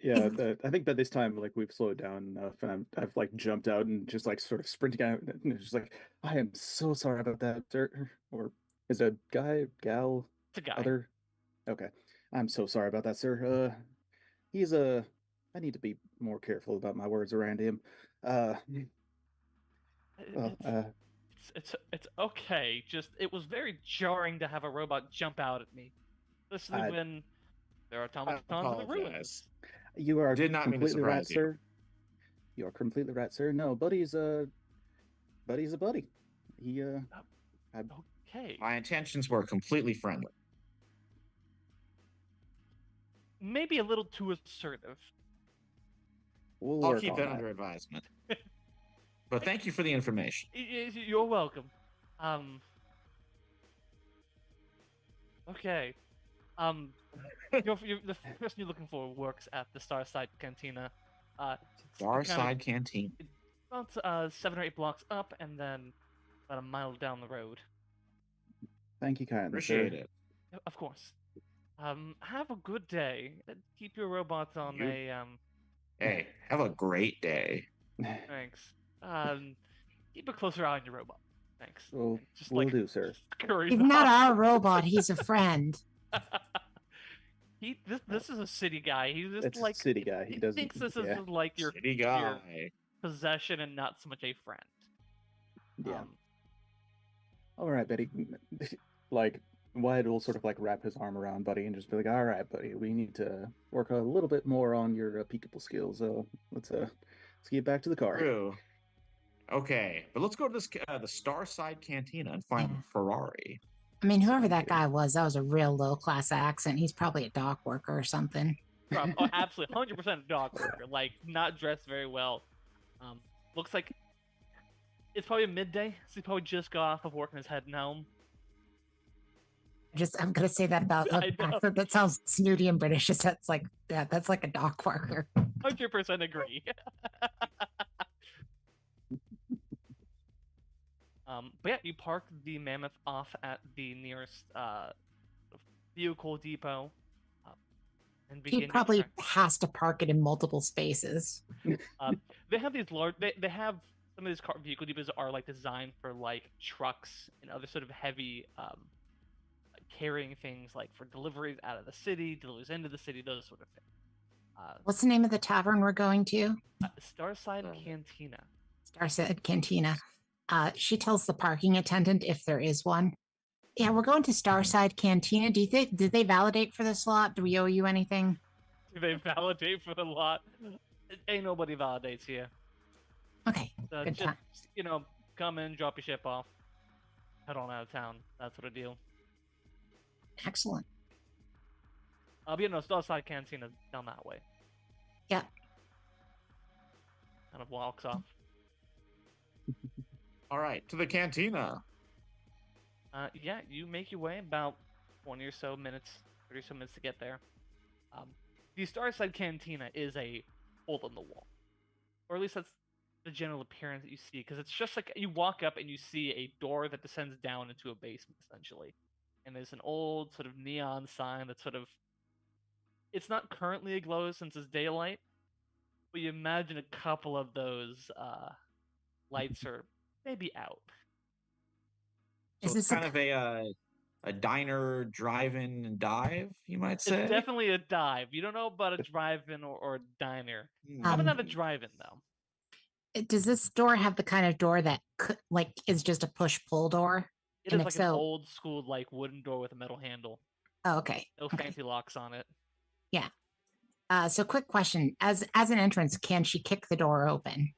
Yeah, I think by this time, like, we've slowed down enough, and I've like jumped out and just like sort of sprinting out, and it's just like, I am so sorry about that, sir. Or is it a guy, gal, It's a guy. other? Okay, I'm so sorry about that, sir. He's I need to be more careful about my words around him. Well, It's okay. Just it was very jarring to have a robot jump out at me, especially I- when there are automatons in the ruins. apologize. you are Did not mean to completely right, surprise you. sir. You are completely right, sir. No, Buddy's a buddy. He Okay, My intentions were completely friendly. maybe a little too assertive. we'll I'll work keep on that that. under advisement. But thank you for the information. You're welcome. Okay. The person you're looking for works at the Starside Cantina. It's kind of Starside Canteen. about 7 or 8 blocks up, and then about a mile down the road. Thank you kindly, Appreciate sir. it. Of course. Have a good day. Keep your robots on You- a Hey, have a great day. Thanks. Keep a closer eye on your robot. Thanks. Well, Just will like do, sir. scurries He's not off. our robot. He's a friend. This is a city guy. He's just It's like city guy. He doesn't. thinks this yeah, is like your City guy. possession and not so much a friend. yeah. All right, Betty. Like, Wyatt will sort of like wrap his arm around Buddy and just be like, "All right, buddy, we need to work a little bit more on your peekable skills. Let's get back to the car." True. Okay, but let's go to this the Starside Cantina and find Yeah. Ferrari. I mean, whoever Sounds that good. guy was, that was a real low class accent. He's probably a dock worker or something. Absolutely, 100% dog worker. Like not dressed very well. Looks like it's probably midday, so he probably just got off of work and is heading home. I'm gonna say that about I an know. accent that sounds snooty and British. That's like that's like a dock worker. 100% agree. But yeah, you park the Mammoth off at the nearest vehicle depot, and begin He your probably trek. has to park it in multiple spaces. They have these large. They have some of these vehicle depots are like designed for like trucks and other sort of heavy carrying things like for deliveries out of the city, deliveries into the city, those sort of things. What's the name of the tavern we're going to? Starside Cantina. Starside Cantina. She tells the parking attendant if there is one. Yeah, we're going to Starside Cantina. Did they validate for the slot? Do we owe you anything? Do they validate for the lot? Ain't nobody validates here. Okay, So good just, time. come in, drop your ship off, head on out of town. That sort of deal. Excellent. But Starside Cantina down that way. Yeah. Kind of walks off. All right, to the cantina. Yeah, you make your way about 20 or so minutes, 30 or so minutes to get there. The Starside Cantina is a hole in the wall, or at least that's the general appearance that you see, because it's just like you walk up and you see a door that descends down into a basement, essentially. And there's an old sort of neon sign that sort of, it's not currently aglow since it's daylight, but you imagine a couple of those lights are maybe out. So Is it's this kind of a diner, drive-in, and dive, you might say. It's definitely a dive. You don't know about a drive-in or a diner. Hmm. Probably not a drive-in though. Does this door have the kind of door that is just a push-pull door? It And is if like an so- old school like wooden door with a metal handle. Oh, okay. No Okay. fancy locks on it. Yeah. So quick question. As an entrance, can she kick the door open?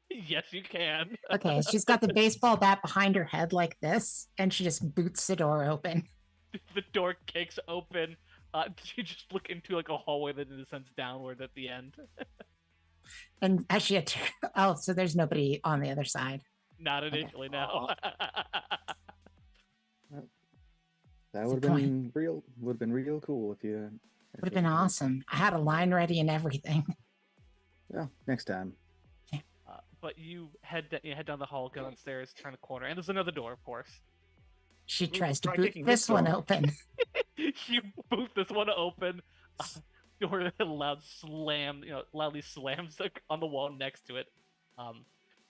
Yes, you can. Okay, she's got the baseball bat behind her head like this, and she just boots the door open. The door kicks open. You just look into like a hallway that descends downward at the end. And as she so there's nobody on the other side. Not initially, no. That That's would the have been real. Would have been real cool if you. Would have been awesome. I had a line ready and everything. Well, next time. But you head down the hall, go downstairs, turn the corner, and there's another door, of course. She tries to try boot kicking this this one door. open. You boot this one open. Door loudly slams on the wall next to it.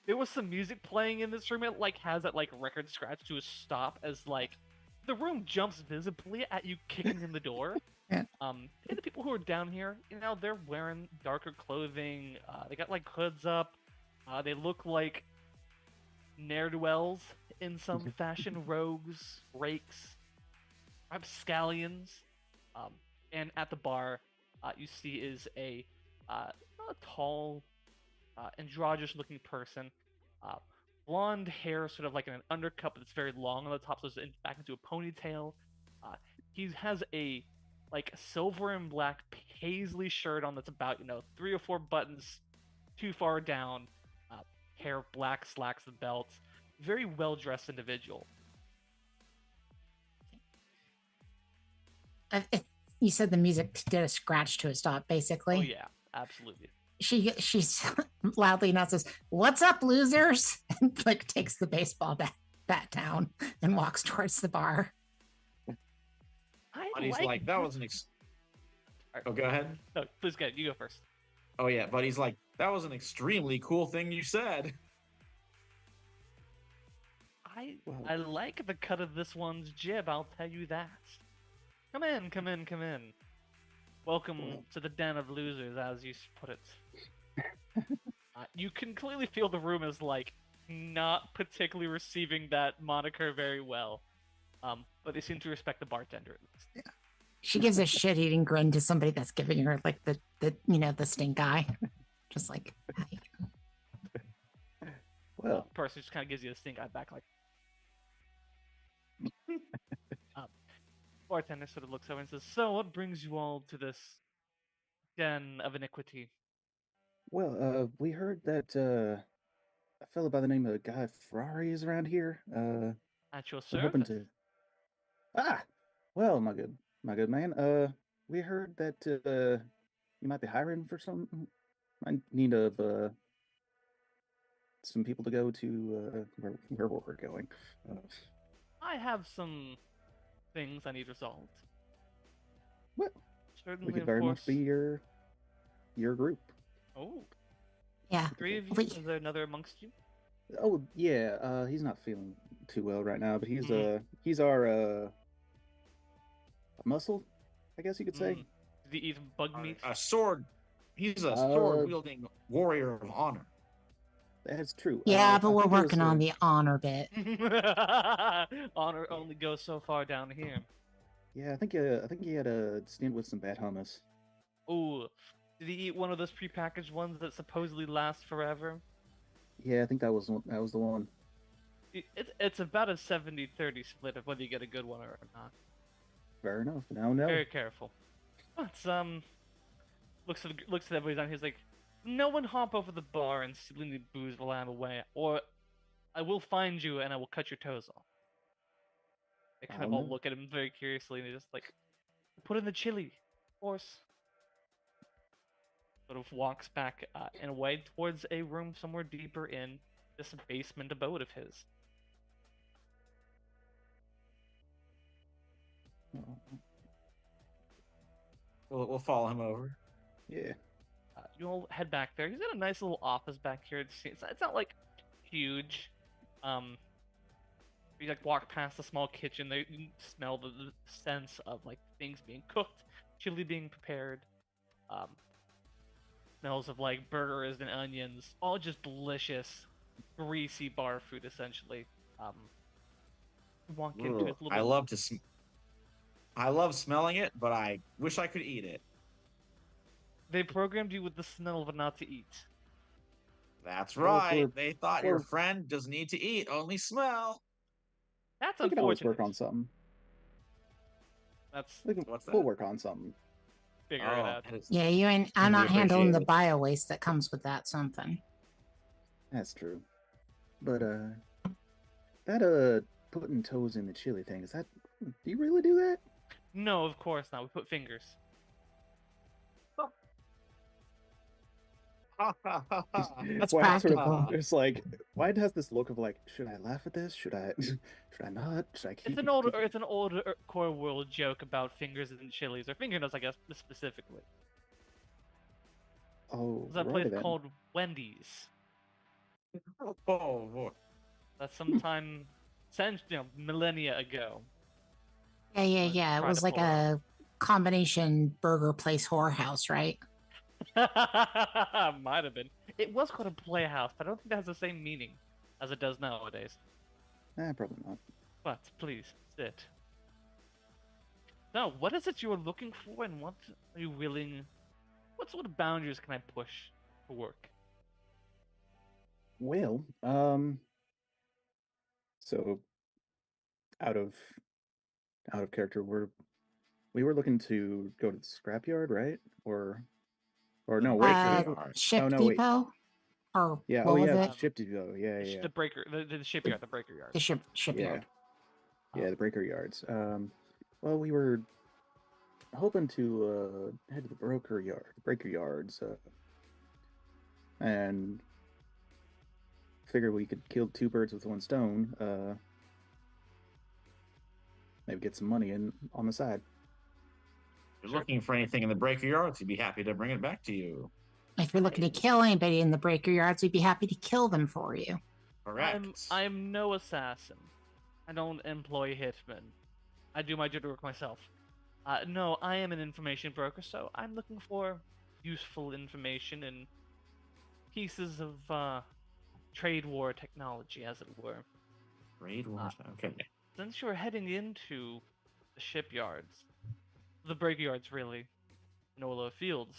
There was some music playing in this room. It has that record scratch to a stop as the room jumps visibly at you kicking in the door. Yeah. And the people who are down here, they're wearing darker clothing. They got hoods up. They look like ne'er-do-wells in some fashion, rogues, rakes, perhaps scallions. And at the bar, you see is a tall, androgynous-looking person. Blonde hair, sort of in an undercut, but it's very long on the top, so it's back into a ponytail. He has a silver and black paisley shirt on that's about 3 or 4 buttons too far down. Hair black, slacks the belt. Very well dressed individual. You said the music did a scratch to a stop, basically. Oh yeah, absolutely. She's loudly announces, "What's up, losers?" and takes the baseball bat down and walks towards the bar. Buddy's like, that was an Oh, go ahead. No, please go. You go first. Oh yeah, Buddy's like, that was an extremely cool thing you said. I like the cut of this one's jib, I'll tell you that. Come in, come in, come in. Welcome to the den of losers, as you put it. You can clearly feel the room is not particularly receiving that moniker very well. But they seem to respect the bartender at least. Yeah. She gives a shit-eating grin to somebody that's giving her the stink eye. Just hi. Well, The person just kind of gives you a stink eye back bartender sort of looks over and says, "So, what brings you all to this den of iniquity?" well, we heard that a fellow by the name of Guy Ferrari is around here. At your We're hoping service. to. Well, my good man. We heard that you might be hiring for some. I need some people to go to where we're going. I have some things I need resolved. Well, Certainly, we could of very course. much be your group. Oh, Yeah. 3 of you? Wait. Is there another amongst you? Oh yeah, he's not feeling too well right now, but he's Mhm. he's our muscle, I guess you could say. Did he eat bug meat? A sword. He's a Uh, sword wielding warrior of honor. That's true. Yeah, but I we're think it was, working on the honor bit. Honor only goes so far down here. Yeah, I think he had a stint with some bad hummus. Ooh, did he eat one of those prepackaged ones that supposedly last forever? Yeah, I think that was the one. It's about a 70-30 split of whether you get a good one or not. Fair enough. Now no. Very careful. But looks at everybody down. He's like, no one hop over the bar and steal any booze while I'm away, or I will find you and I will cut your toes off. They kind of Oh, all no. look at him very curiously and they just like, put in the chili, of course. Sort of walks back and away towards a room somewhere deeper in this basement abode of his. We'll follow him over. Yeah. You'll head back there. He's got a nice little office back here. It's not like huge. You like walk past the small kitchen. There you can smell the sense of like things being cooked, chili being prepared. Smells of like burgers and onions, all just delicious, greasy bar food essentially. Walk into Ugh, it a little bit. I love smelling it, but I wish I could eat it. They programmed you with the smell but not to eat. That's Well, if right. we're- They thought your friend doesn't need to eat, only smell. That's We can always unfortunate. work on something. That's What's that? We'll work on something. figure it out. that is- Yeah, you ain't. I'm We not handling the appreciate it. bio waste that comes with that something. That's true. But that putting toes in the chili thing, is that, do you really do that? No, of course not. We put fingers. That's Why it's practical. It's like, why it has this look of like, should I laugh at this? Should I should I not? Should I keep It's an old core world joke about fingers and chilies, or fingernails, I guess specifically. Oh, There's a righty place then. called Wendy's. Oh boy. That's sometime, millennia ago. Yeah. It Try was to like pull it a combination burger place whorehouse, right? Might have been. It was called a playhouse, but I don't think that has the same meaning as it does nowadays. Probably not. But please sit. Now, what is it you are looking for, and what are you willing? What sort of boundaries can I push for work? Well, so out of character, we were looking to go to the scrapyard, right? Or no, wait. Breaker Ship Oh, no, wait. depot, or Yeah. what Oh, was yeah. it? Ship depot. Yeah. The breaker, the shipyard, the breaker yard. The shipyard. Yeah, the breaker yards. Well, we were hoping to head to the breaker yards, and figured we could kill two birds with one stone. Maybe get some money in on the side. If you're looking for anything in the breaker yards, he'd be happy to bring it back to you. If you're looking to kill anybody in the breaker yards, we'd be happy to kill them for you. Correct. I'm no assassin. I don't employ hitmen. I do my dirty work myself. No, I am an information broker, so I'm looking for useful information and pieces of trade war technology, as it were. Trade wars. Okay. Since you're heading into the shipyards, the breaker yards, really, Nola Fields,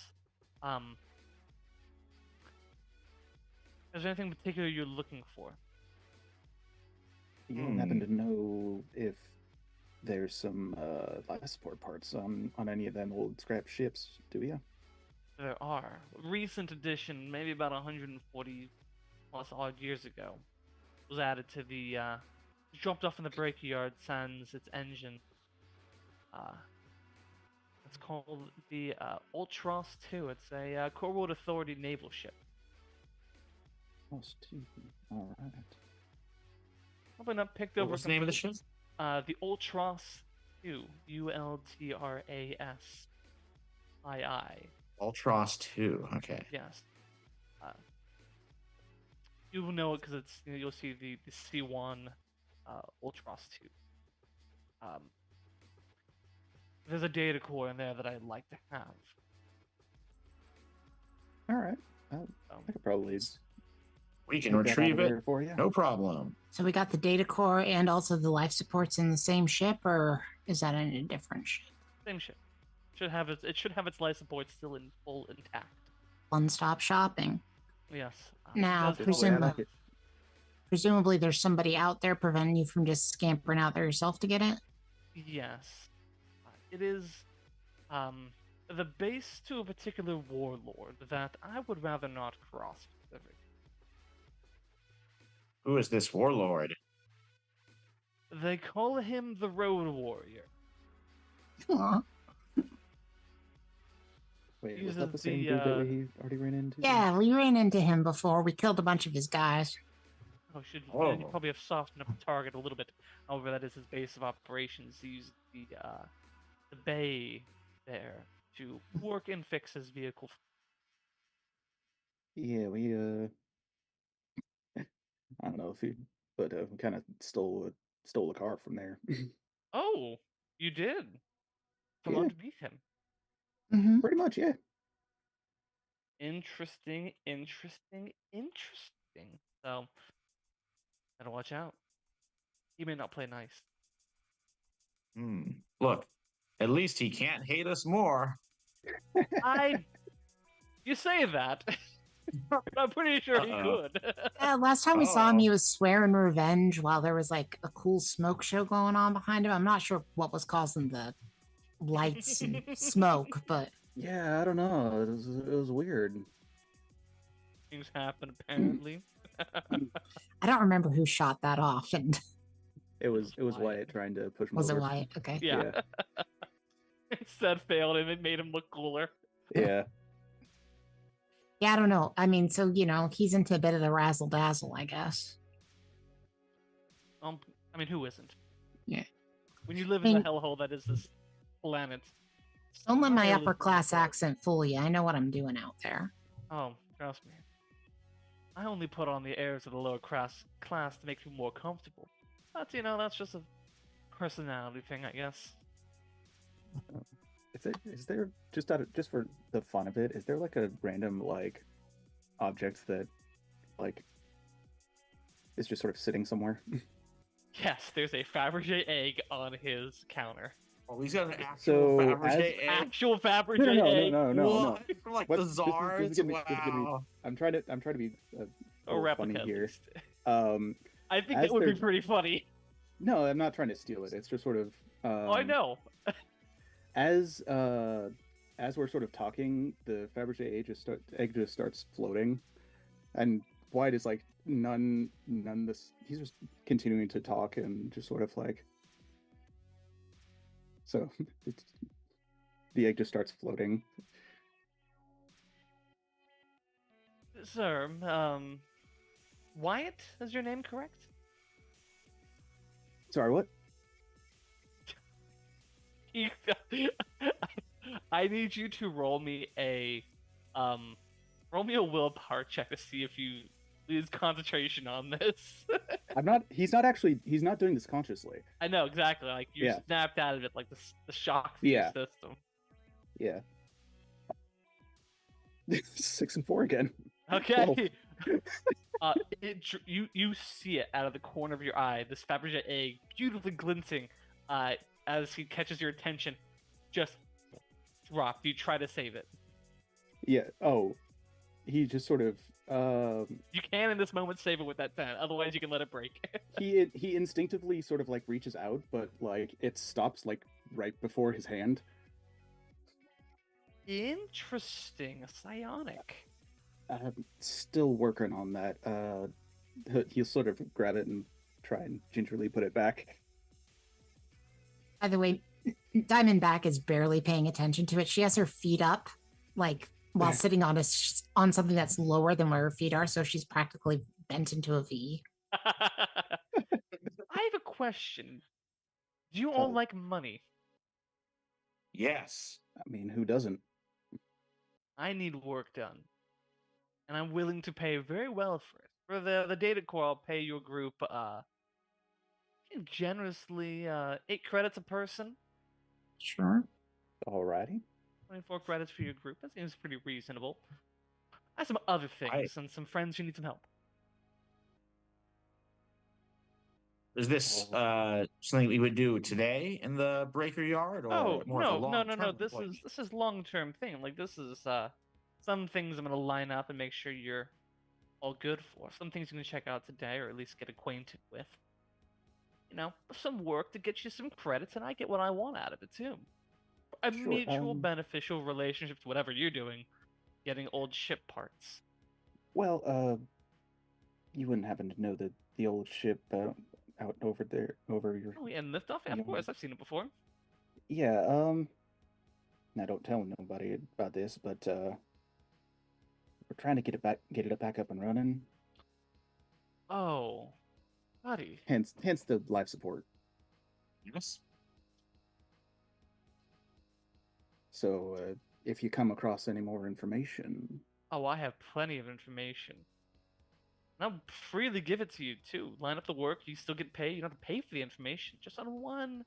is there anything in particular you're looking for? You don't happen to know if there's some life support parts on any of them old scrap ships, do you? There are. Recent addition, maybe about 140 plus odd years ago, was added to the, dropped off in the breaker yard sans its engine. It's called the Ultros 2. It's a Core World Authority naval ship. All right. Probably not picked over. What's the name of the ship? The Ultros 2. Ultrasii. Ultros 2. Okay. Yes. You will know it because it's you'll see the C1 Ultros 2. There's a data core in there that I'd like to have. All right. I could probably We can take that out retrieve of it. there for you. No problem. So we got the data core and also the life supports in the same ship, or is that in a different ship? Same ship. It should have its life support still in full intact. One-stop shopping. Yes. Now, it does Just the way I hold- like it. Presumably, there's somebody out there preventing you from just scampering out there yourself to get it. Yes. It is the base to a particular warlord that I would rather not cross. Who is this warlord? They call him the Road Warrior. Aw. Wait, was uses that the same the, dude that we already ran into? Yeah, we ran into him before. We killed a bunch of his guys. Oh, you Oh. probably have softened up the target a little bit. However, that is his base of operations. He uses the bay there to work and fix his vehicle. Yeah, we I don't know if he, but we kind of stole a car from there. Oh, you did from Yeah. underneath him. Mm-hmm. Pretty much, yeah. Interesting. So, gotta watch out. He may not play nice. Look, at least he can't hate us more. You say that. But I'm pretty sure he Uh-oh. could. Yeah, last time we saw him, Oh. he was swearing revenge while there was like a cool smoke show going on behind him. I'm not sure what was causing the lights and smoke, but Yeah, I don't know. It was weird. Things happen apparently. I don't remember who shot that off. And It was Wyatt. Wyatt trying to push him was it over. Wyatt? Okay. Yeah. Instead failed him. It made him look cooler. Yeah. Yeah, I don't know. I mean, so he's into a bit of the razzle dazzle, I guess. I mean, who isn't? Yeah. When you live I in mean- the hellhole that is this planet. Don't let my entirely upper class full of- accent fool you. I know what I'm doing out there. Oh, trust me. I only put on the airs of the lower class to make you more comfortable. But that's just a personality thing, I guess. Is there just for the fun of it? Is there like a random like object that like is just sort of sitting somewhere? Yes, there's a Fabergé egg on his counter. Oh, he's got an actual So, Fabergé as- egg. Actual Fabergé No, egg. no. What? From like What- the this is czars. gonna be- Wow. I'm trying to be A little replica. funny at here. least. I think as that would be they're- pretty funny. No, I'm not trying to steal it. It's just sort of. Oh, I know. As we're sort of talking, the Fabergé egg just starts floating, and White is like none this. He's just continuing to talk and just sort of like. So, the egg just starts floating. Sir, Wyatt is your name, correct? Sorry, what? I need you to roll me a willpower check to see if you lose concentration on this. I'm not. He's not doing this consciously. I know exactly. Like you're Yeah. snapped out of it, like the shock Yeah. system. Yeah. 6 and 4 again. Okay. You see it out of the corner of your eye. This Fabergé egg, beautifully glinting, as he catches your attention, just drop. You try to save it. Yeah. Oh, he just sort of. You can in this moment save it with that 10. Otherwise, you can let it break. He instinctively sort of like reaches out, but like it stops like right before his hand. Interesting. Psionic. I'm still working on that. He'll sort of grab it and try and gingerly put it back. By the way, Diamondback is barely paying attention to it. She has her feet up, like while sitting on on something that's lower than where her feet are, so she's practically bent into a V. I have a question. Do you all Oh. like money? Yes. I mean, who doesn't? I need work done. And I'm willing to pay very well for it. For the data core, I'll pay your group generously 8 credits a person. Sure. Alrighty. 24 credits for your group. That seems pretty reasonable. I have some other things and some friends who need some help. Is this Oh. something we would do today in the breaker yard, or Oh more of a no, long no, no, no. term? This is long-term thing. Like this is some things I'm gonna line up and make sure you're all good for. Some things you can check out today, or at least get acquainted with. You know, some work to get you some credits, and I get what I want out of it too. A Sure, mutual beneficial relationship to whatever you're doing, getting old ship parts. Well, you wouldn't happen to know the old ship out over there, over your. Oh, yeah, and Liftoff? Yeah, of course, I've seen it before. Yeah. Now don't tell nobody about this, but we're trying to get it back up and running. Oh, buddy. Hence the life support. Yes. So if you come across any more information, Oh, I have plenty of information. And I'll freely give it to you too. Line up the work, you still get paid. You don't have to pay for the information. Just on one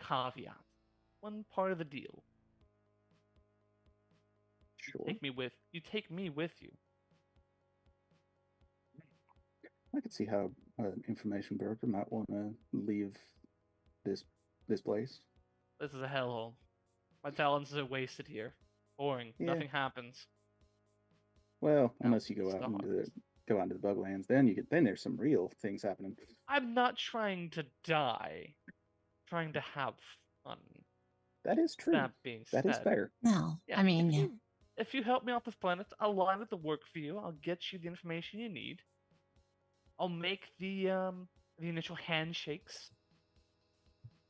caveat, one part of the deal. sure. You take me with you. I could see how an information broker might want to leave this place. This is a hellhole. My talents are wasted here. Boring. Yeah. Nothing happens. Well, No, unless you go out stop. into the Buglands, then there's some real things happening. I'm not trying to die. I'm trying to have fun. That is true. That being said, That is fair. No, yeah, I mean, if you help me off this planet, I'll line up the work for you. I'll get you the information you need. I'll make the initial handshakes.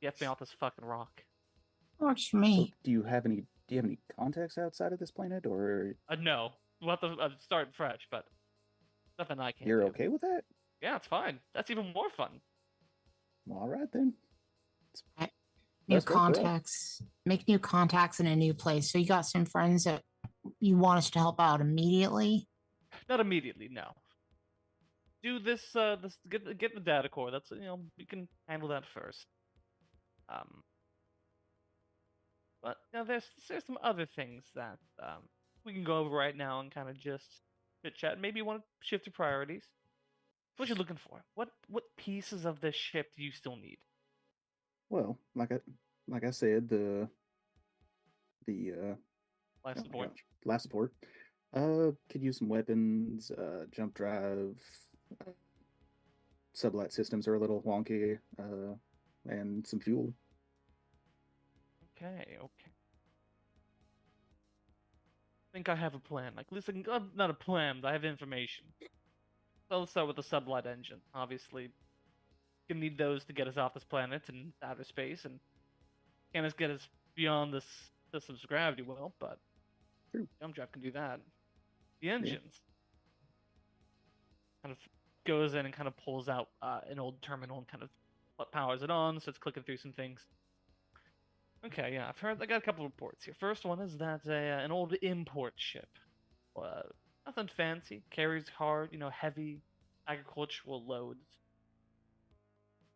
Get me off this fucking rock. works for So, me. do you have any contacts outside of this planet, or No, we'll have to start fresh, but nothing I can you're do. okay with that? Yeah, it's fine. That's even more fun. Well, all right then. New Best way for us. contacts. Make new contacts in a new place. So you got some friends that you want us to help out immediately? Not immediately, no. Do this get the data core. That's we can handle that first. But there's some other things that we can go over right now and kind of just chit chat. Maybe you want to shift your priorities. What you looking for? What pieces of this ship do you still need? Well, like I said, the Life oh my support. gosh, life support. Could use some weapons. Jump drive. Sublight systems are a little wonky. And some fuel. Okay. I think I have a plan. Like, listen, not a plan, but I have information. So let's start with the sublight engine. Obviously, gonna need those to get us off this planet and outer space, and can't just get us beyond this system's gravity well, but True. jump drive can do that. The engines kind of goes in and kind of pulls out an old terminal and kind of powers it on, so it's clicking through some things. Okay, yeah, I got a couple of reports here. First one is that an old import ship. Nothing fancy, carries hard, heavy agricultural loads.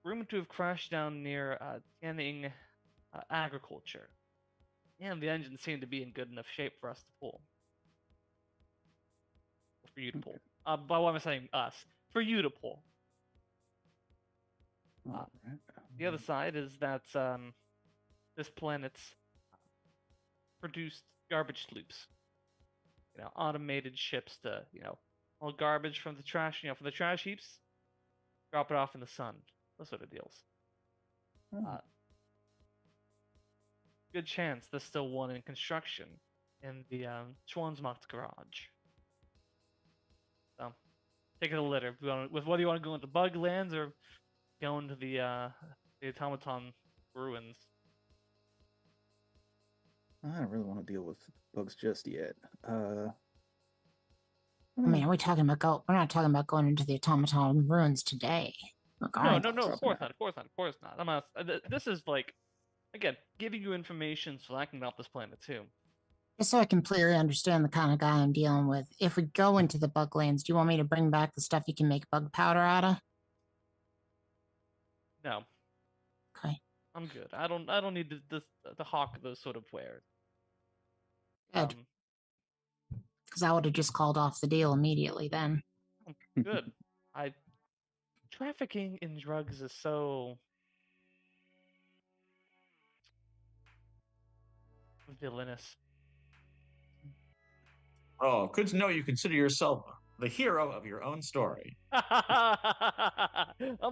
Rumored to have crashed down near Tianning agriculture. And the engines seem to be in good enough shape for us to pull. For you to pull. By what am I saying us? For you to pull. All right. The other side is that this planet's produced garbage sloops. Automated ships to, all garbage from the trash, from the trash heaps, drop it off in the sun. Those sort of deals. Oh. Good chance there's still one in construction in the Schwansmacht garage. So, take it a litter. With whether you want to go into Buglands or go into the automaton ruins. I don't really want to deal with bugs just yet. I mean, we're not talking about going into the automaton ruins today. No, Regardless. of course not. I'm not. This is like, again, giving you information so I can get off this planet too. Just so I completely understand the kind of guy I'm dealing with. If we go into the Buglands, do you want me to bring back the stuff you can make bug powder out of? No, Okay, I'm good. I don't need the hawk those sort of wares. good. Because I would have just called off the deal immediately then. Good. I trafficking in drugs is so villainous. Oh, good to know you consider yourself the hero of your own story. I'm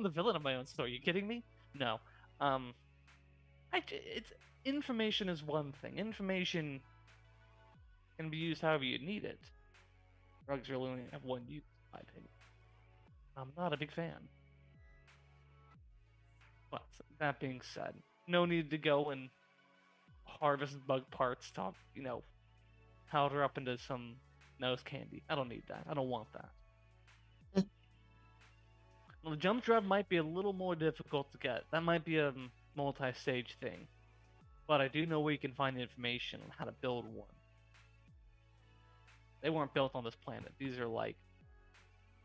the villain of my own story. You kidding me? No. It's information is one thing. Information can be used however you need it. Drugs really only have one use, in my opinion. I'm not a big fan. But that being said, no need to go and harvest bug parts to, powder up into some nose candy. I don't need that. I don't want that. Well, the jump drive might be a little more difficult to get. That might be a multi-stage thing. But I do know where you can find information on how to build one. They weren't built on this planet. These are like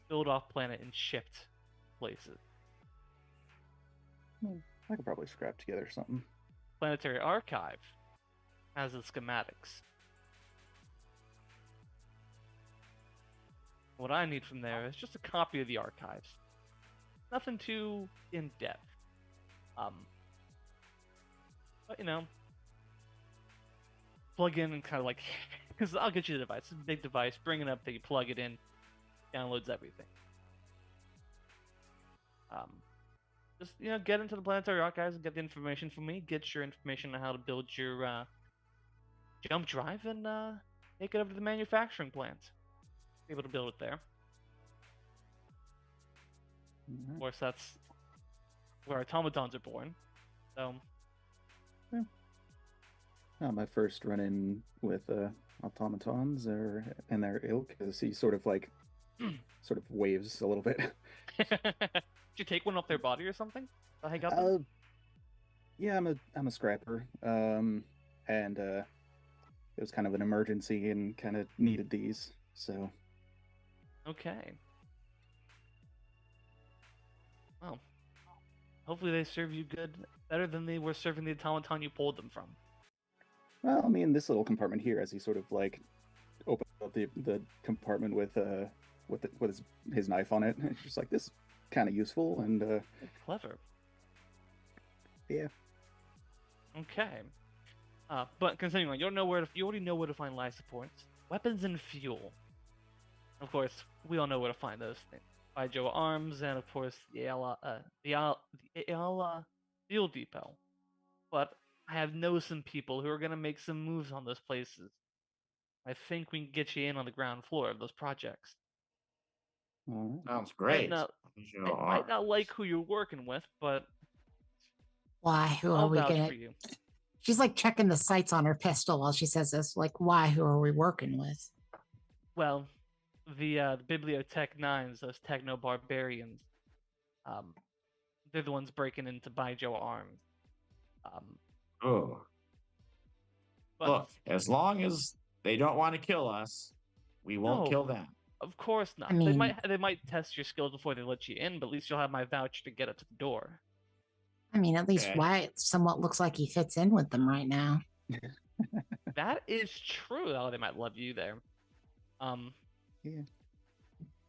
built off planet and shipped places. I could probably scrap together something. Planetary Archive has the schematics. What I need from there is just a copy of the archives. Nothing too in-depth. But plug in and kind of like, because I'll get you the device. It's a big device. Bring it up, you plug it in, downloads everything. Just get into the Planetary Archives and get the information from me. Get your information on how to build your jump drive and take it over to the manufacturing plant. Be able to build it there. Of course, that's where automatons are born. So, my first run-in with automatons and their ilk is he sort of waves a little bit. did you take one off their body or something? I got them? Yeah, I'm a scrapper, and it was kind of an emergency and kind of needed these, so. Okay. Well, hopefully they serve you better than they were serving the automaton you pulled them from. Well, I mean, this little compartment here, as he sort of opened up the compartment with his knife on it, it's just like this, kind of useful and clever. Yeah. Okay. But continuing on, you already know where to find life supports, weapons, and fuel. Of course, we all know where to find those things. By Joe Arms and of course the Ayala Fuel Depot. But I have some people who are gonna make some moves on those places. I think we can get you in on the ground floor of those projects. All right. Sounds great. I might not like who you're working with, but Why? Who are I'll we vouch gonna? for you. She's like checking the sights on her pistol while she says this. Like, why? Who are we working with? Well, the Bibliotech Nines, those techno barbarians, they're the ones breaking into Baijo Arms. But Look, as long as they don't want to kill us, we won't kill them. Of course not. I mean, they might test your skills before they let you in, but at least you'll have my voucher to get up to the door. I mean, at least Okay. Wyatt somewhat looks like he fits in with them right now. That is true. Oh, they might love you there. Yeah.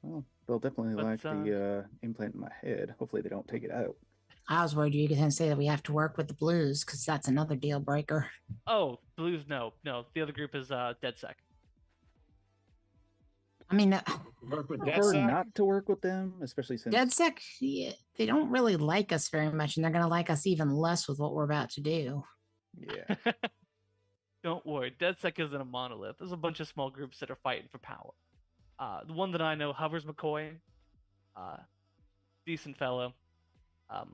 Well, they'll definitely like the implant in my head. Hopefully they don't take it out. I was worried you were going to say that we have to work with the Blues because that's another deal breaker. Oh, Blues, no. The other group is DedSec. I mean, Work with Prefer DedSec? not to work with them, especially since DedSec, they don't really like us very much, and they're going to like us even less with what we're about to do. Yeah. Don't worry, DedSec isn't a monolith. There's a bunch of small groups that are fighting for power. The one that I know, Hovers McCoy, decent fellow. I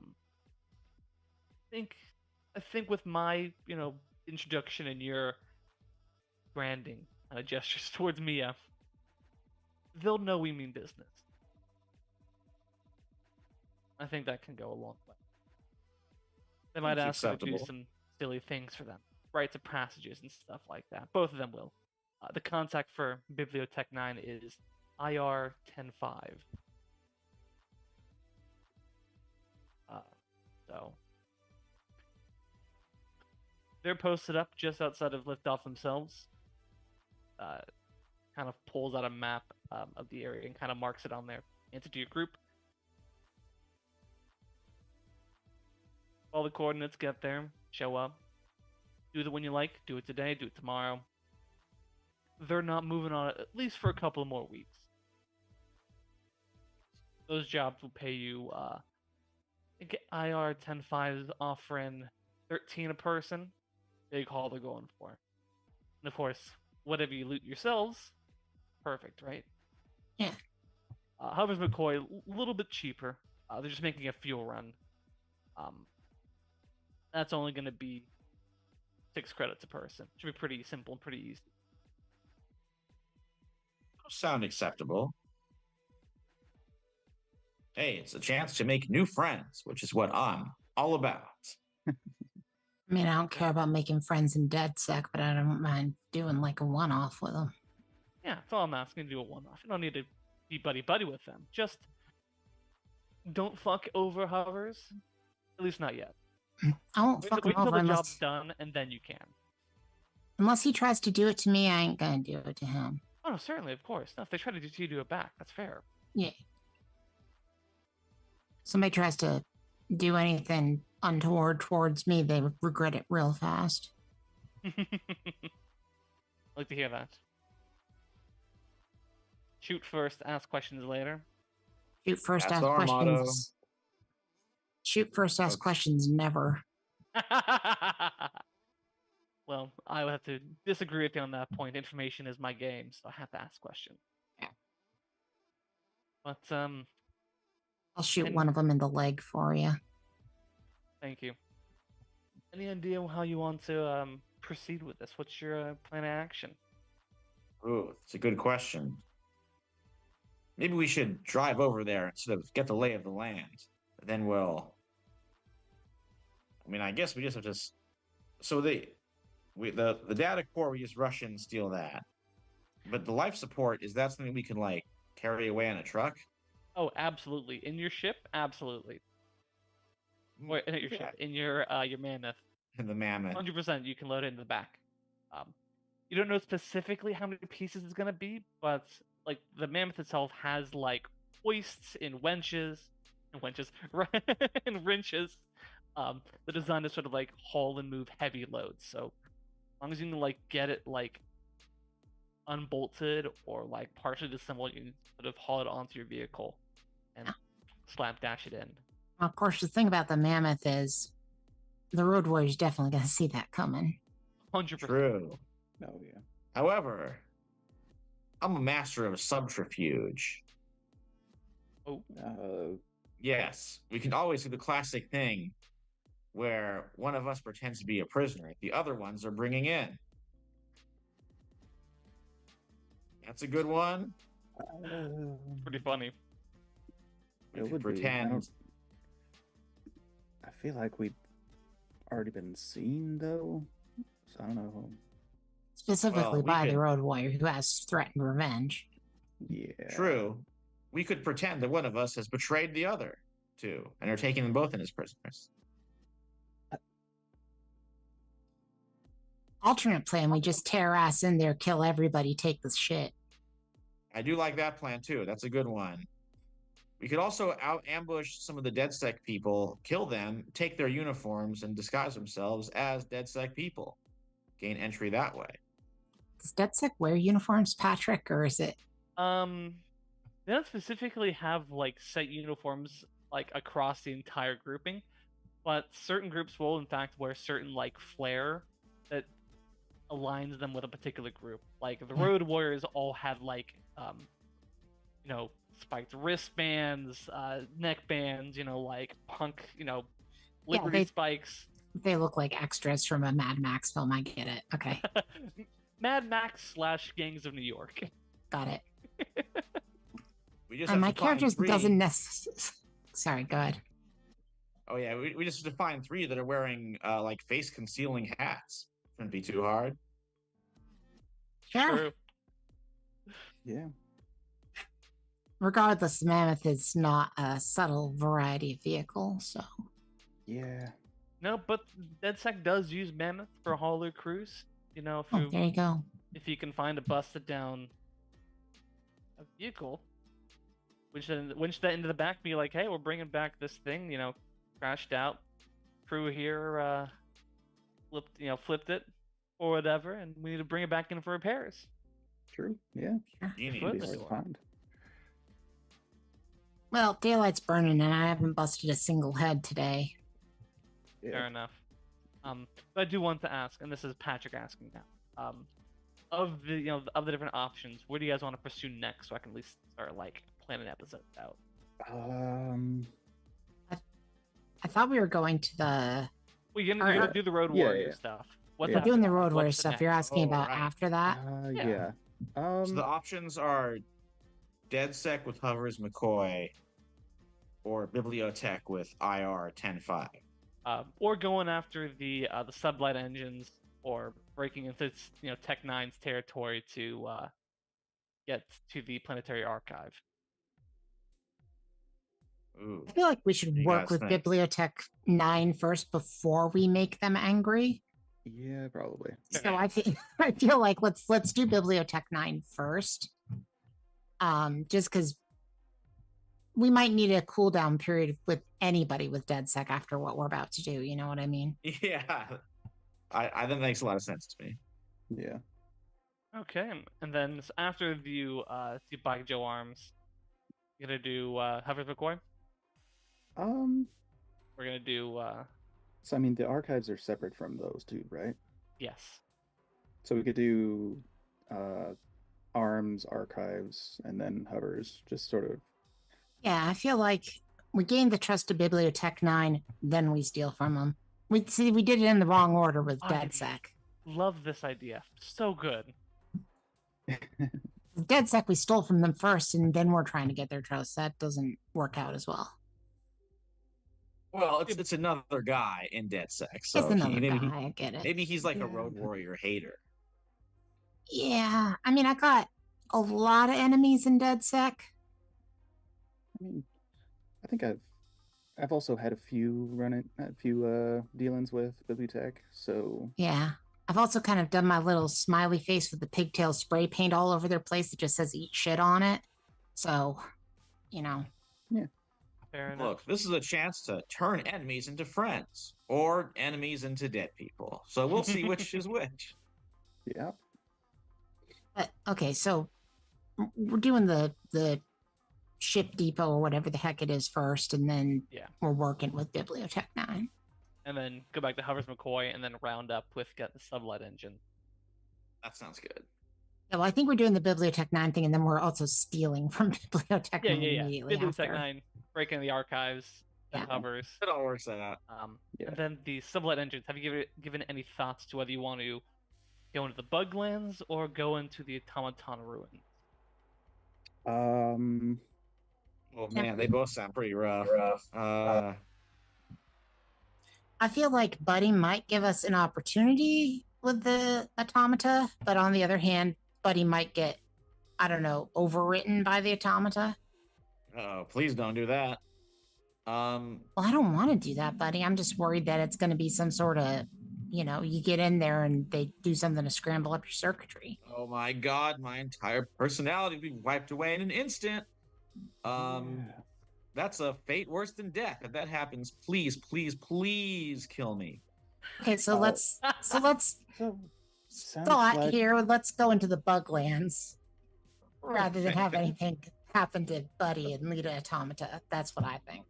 think with my, introduction and your branding gestures towards Mia, they'll know we mean business. I think that can go a long way. They might That's ask you to do acceptable. some silly things for them, rites of passages and stuff like that. Both of them will. The contact for Bibliotech 9 is IR105. So they're posted up just outside of Liftoff themselves. Kind of pulls out a map of the area and kind of marks it on there. Into your group. All the coordinates, get there, show up. Do it when you like. Do it today. Do it tomorrow. They're not moving on it at least for a couple more weeks. Those jobs will pay you. I think IR105 is offering 13 a person. Big haul they're going for. And of course, whatever you loot yourselves, perfect, right? Yeah. However, McCoy, a little bit cheaper. They're just making a fuel run. That's only going to be 6 credits a person. Should be pretty simple and pretty easy. Sound acceptable. Hey, it's a chance to make new friends, which is what I'm all about. I mean, I don't care about making friends in DedSec, but I don't mind doing like a one-off with them. Yeah, that's all I'm asking to do a one-off. You don't need to be buddy-buddy with them. Just don't fuck over hovers. At least not yet. I won't fuck him Wait until over the job's unless, done, and then you can. unless he tries to do it to me. I ain't gonna do it to him. Oh, no, certainly, of course. No, if they try to do it to you, do it back. That's fair. Yeah. Somebody tries to do anything untoward towards me, they would regret it real fast. I'd like to hear that. Shoot first, ask questions later. Shoot first, That's ask our motto. questions. Shoot first, ask questions, never. Well, I would have to disagree with you on that point. Information is my game, so I have to ask questions. Yeah. But, I'll shoot And- one of them in the leg for you. thank you. Any idea how you want to proceed with this? What's your plan of action? Ooh, it's a good question. Maybe we should drive over there and sort of get the lay of the land. Then we'll. I mean, I guess we just have to. So the data core, we just rush in and steal that. But the life support, is that something we can like carry away on a truck? Oh, absolutely. In your ship, absolutely. Wait, not your ship. In your mammoth. In the mammoth. 100%, you can load it in the back. You don't know specifically how many pieces it's gonna be, but like the mammoth itself has like hoists and wrenches, and wrenches. The design is sort of like haul and move heavy loads. So as long as you can like get it like unbolted or like partially disassembled, you can sort of haul it onto your vehicle and slapdash it in. Of course, the thing about the mammoth is the road warrior's definitely going to see that coming. 100%. True. Oh yeah. However, I'm a master of subterfuge. Oh, Yes, we can always do the classic thing where one of us pretends to be a prisoner, the other ones are bringing in. That's a good one. pretty funny. We It could would be. pretend. I feel like we've already been seen though, so I don't know. Specifically we by could- the road warrior who has threatened revenge. Yeah. True. We could pretend that one of us has betrayed the other two and are taking them both in as prisoners. Alternate plan, we just tear ass in there, kill everybody, take the shit. I do like that plan too. That's a good one. We could also out ambush some of the DedSec people, kill them, take their uniforms, and disguise themselves as DedSec people. Gain entry that way. Does DedSec wear uniforms, Patrick, or is it? They don't specifically have like set uniforms like across the entire grouping, but certain groups will in fact wear certain like flair that aligns them with a particular group. Like the Road Warriors all had like spiked wristbands, neck bands, like punk, Liberty they- spikes. They look like extras from a Mad Max film. I get it. Okay, Mad Max / Gangs of New York. got it. We just And have my to find character three. doesn't necessarily. Sorry, go ahead. Oh yeah, we just have to find 3 that are wearing like face concealing hats. Shouldn't be too hard. Sure. True. Yeah. Regardless, the Mammoth is not a subtle variety of vehicle, so Yeah. No, but DedSec does use Mammoth for hauler crews. You know, oh, there you go. if you can find a busted down a vehicle, winch that into the back, and be like, hey, we're bringing back this thing. You know, crashed out. Crew here, flipped it or whatever, and we need to bring it back in for repairs. True. Yeah. You need Flip Be it. hard to find. Well, daylight's burning, and I haven't busted a single head today. Yeah. Fair enough. But I do want to ask, and this is Patrick asking now. Of the different options, where do you guys want to pursue next, so I can at least start like planning episodes out? I thought we were going to the. Well, you're Alright. gonna do the Road Yeah, Warrior yeah. stuff. What's Yeah. We're doing the after that? road warrior What's the stuff. next? You're asking Oh, about right. after that. Yeah. So the options are DedSec with Hovers McCoy or Bibliotech with IR 10.5. Or going after the sublight engines, or breaking into Tech 9's territory to get to the planetary archive. Ooh. I feel like we should You work guys with think? Bibliotech 9 first before we make them angry. Yeah, probably. So I feel like let's do Bibliotech 9 first. Just because we might need a cooldown period with anybody with DedSec after what we're about to do. You know what I mean? Yeah. I think that makes a lot of sense to me. Yeah. Okay, and then after you do Bike Joe Arms, you're gonna do Hovers McCoy. We're gonna do So I mean, the archives are separate from those two, right? yes. So we could do arms, archives, and then hovers, just sort of. Yeah, I feel like we gained the trust of Bibliotech 9, then we steal from them. We did it in the wrong order with I- DedSec. Love this idea. So good. With DedSec, we stole from them first, and then we're trying to get their trust. That doesn't work out as well. Well, it's another guy in DedSec, It's so another guy. I get it. maybe he's like Yeah. a Road Warrior hater. Yeah, I mean, I got a lot of enemies in DedSec. I mean, I think I've also had a few dealings with Bibliotech, so Yeah. I've also kind of done my little smiley face with the pigtail spray paint all over their place that just says eat shit on it. So, Fair enough. Look, this is a chance to turn enemies into friends or enemies into dead people. So we'll see which is which. yeah. but okay, so we're doing the ship depot or whatever the heck it is first, and then Yeah. we're working with Bibliotech 9. And then go back to Hovers McCoy, and then round up with get the sublight engine. That sounds good. Yeah, well, I think we're doing the Bibliotech 9 thing, and then we're also stealing from Bibliotech 9 Yeah. immediately Bibliotech after. 9, breaking the archives, and Yeah. Hovers. It all works out. Yeah. And then the sublight engines. Have you given any thoughts to whether you want to go into the Buglands or go into the Automaton ruins? Oh man, they both sound pretty rough. I feel like Buddy might give us an opportunity with the automata, but on the other hand, Buddy might get, I don't know, overwritten by the automata. Oh, please don't do that. Well, I don't want to do that, Buddy. I'm just worried that it's going to be some sort of, you get in there and they do something to scramble up your circuitry. Oh my god, my entire personality would be wiped away in an instant. Yeah. That's a fate worse than death. If that happens, please, please, please kill me. Okay, so Oh. let's So sounds thought like here. Let's go into the Buglands rather than have anything happen to Buddy and lead an automata. That's what I think.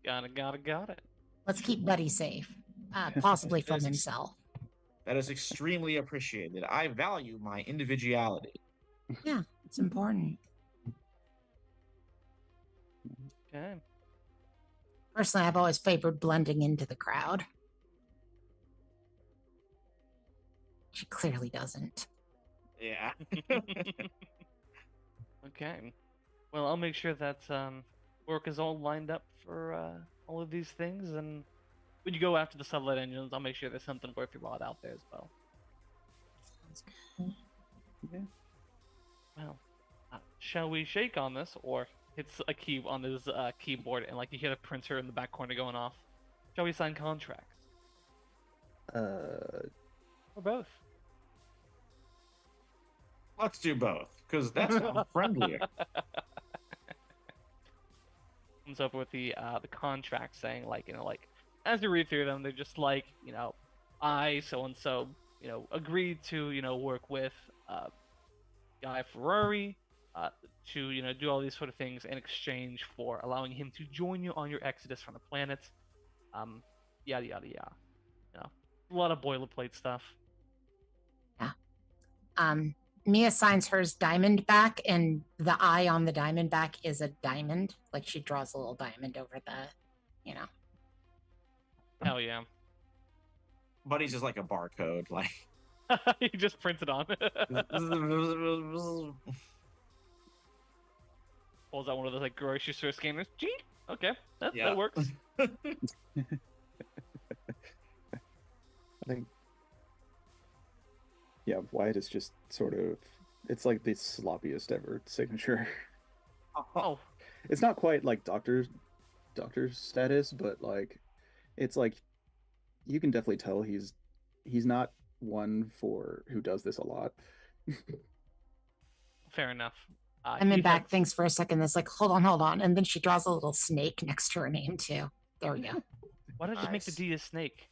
Got it. Let's keep Buddy safe, possibly from Yes. himself. That is extremely appreciated. I value my individuality. Yeah, it's important. Okay. Personally, I've always favored blending into the crowd. She clearly doesn't. Yeah. Okay. Well, I'll make sure that work is all lined up for all of these things, and when you go after the sublight engines, I'll make sure there's something worth your while out there as well. Well, shall we shake on this, or hits a key on his keyboard, and like you hear the printer in the back corner going off? Shall we sign contracts? Or both? Let's do both, because that's friendlier. Comes up with the contract saying, like, like as you read through them, they're just like, I so and so agreed to work with Guy Ferrari to do all these sort of things in exchange for allowing him to join you on your exodus from the planet. Yada yada yada. A lot of boilerplate stuff. Yeah. Mia signs hers diamond back, and the eye on the diamond back is a diamond. Like she draws a little diamond over the, Hell yeah. Buddy's just like a barcode, like. You just print it on. Pulls out one of those like grocery store scanners. Gee, okay, that works. I think, yeah, Wyatt is just sort of, it's like the sloppiest ever signature. Oh, It's not quite like doctor's status, but like, it's like, you can definitely tell he's not one who does this a lot. fair enough. I'm in back things for a second. It's like, hold on. And then she draws a little snake next to her name too. There we go. Why don't you make the D a snake?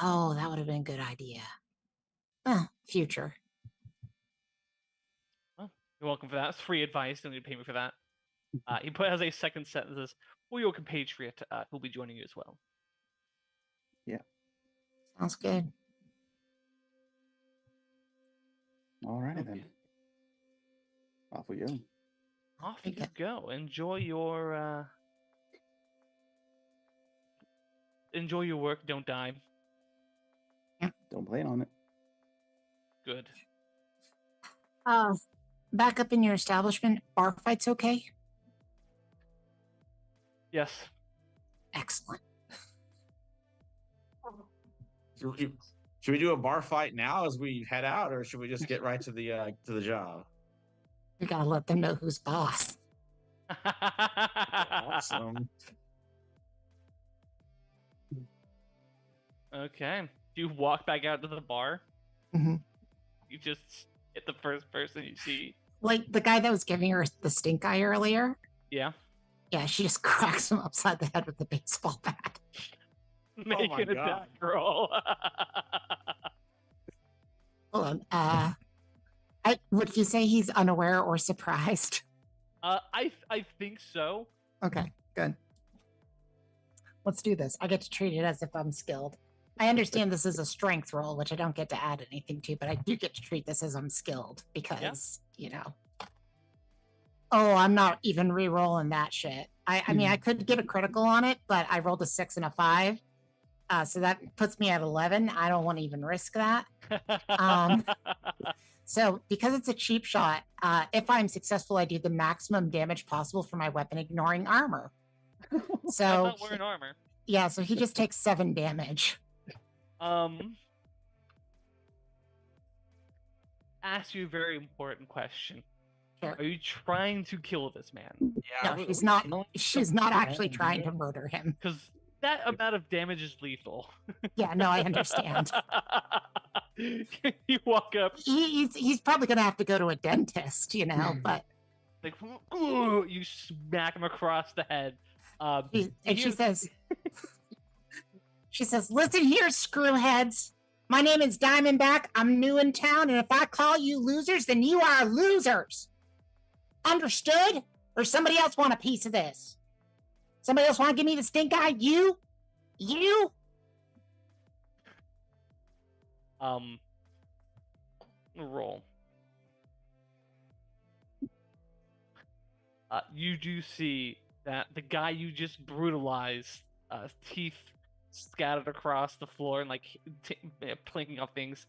Oh, that would have been a good idea. Future. Well, you're welcome for that. It's free advice. Don't need to pay me for that. He has a second sentence that says, "For your compatriot who'll be joining you as well." Yeah. Sounds good. Alrighty then. Off we go. Off you go. Enjoy your work. Don't die. Don't plan on it. Good. Back up in your establishment. Bar fights okay? Yes. Excellent. Should we do a bar fight now as we head out, or should we just get right to the job? We gotta let them know who's boss. Awesome. Okay. You walk back out to the bar. Mm-hmm. You just hit the first person you see. Like the guy that was giving her the stink eye earlier. Yeah. Yeah, she just cracks him upside the head with the baseball bat. Make an attack roll. Hold on. Would you say he's unaware or surprised? I think so. Okay, good. Let's do this. I get to treat it as if I'm skilled. I understand this is a strength roll, which I don't get to add anything to, but I do get to treat this as I'm skilled because, Oh, I'm not even re-rolling that shit. I mean, I could get a critical on it, but I rolled a 6 and a 5. So that puts me at 11. I don't want to even risk that. So because it's a cheap shot, if I'm successful, I do the maximum damage possible for my weapon ignoring armor. So I'm not wearing armor. Yeah, so he just takes 7 damage. Ask you a very important question. Sure. Are you trying to kill this man? Yeah, No, she's not. She's not actually trying to murder him. Because that amount of damage is lethal. Yeah, no, I understand. You walk up. He's probably gonna have to go to a dentist, but like, ooh, you smack him across the head. She says, "Listen here, screwheads. My name is Diamondback. I'm new in town, and if I call you losers, then you are losers. Understood? Or somebody else want a piece of this? Somebody else want to give me the stink eye? You? Roll. You do see that the guy you just brutalized, teeth scattered across the floor and like plinking off things,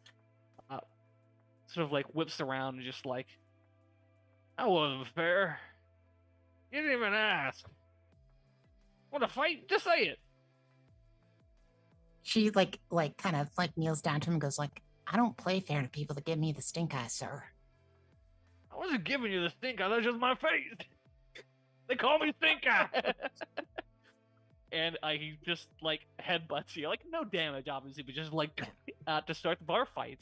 sort of like whips around and just like, that wasn't fair. You didn't even ask. Want to fight? Just say it. She like kind of like kneels down to him and goes like, I don't play fair to people that give me the stink eye, sir. I wasn't giving you the stink eye, that's just my face. They call me stink eye. And he just like headbutts you, like no damage obviously, but just like to start the bar fight.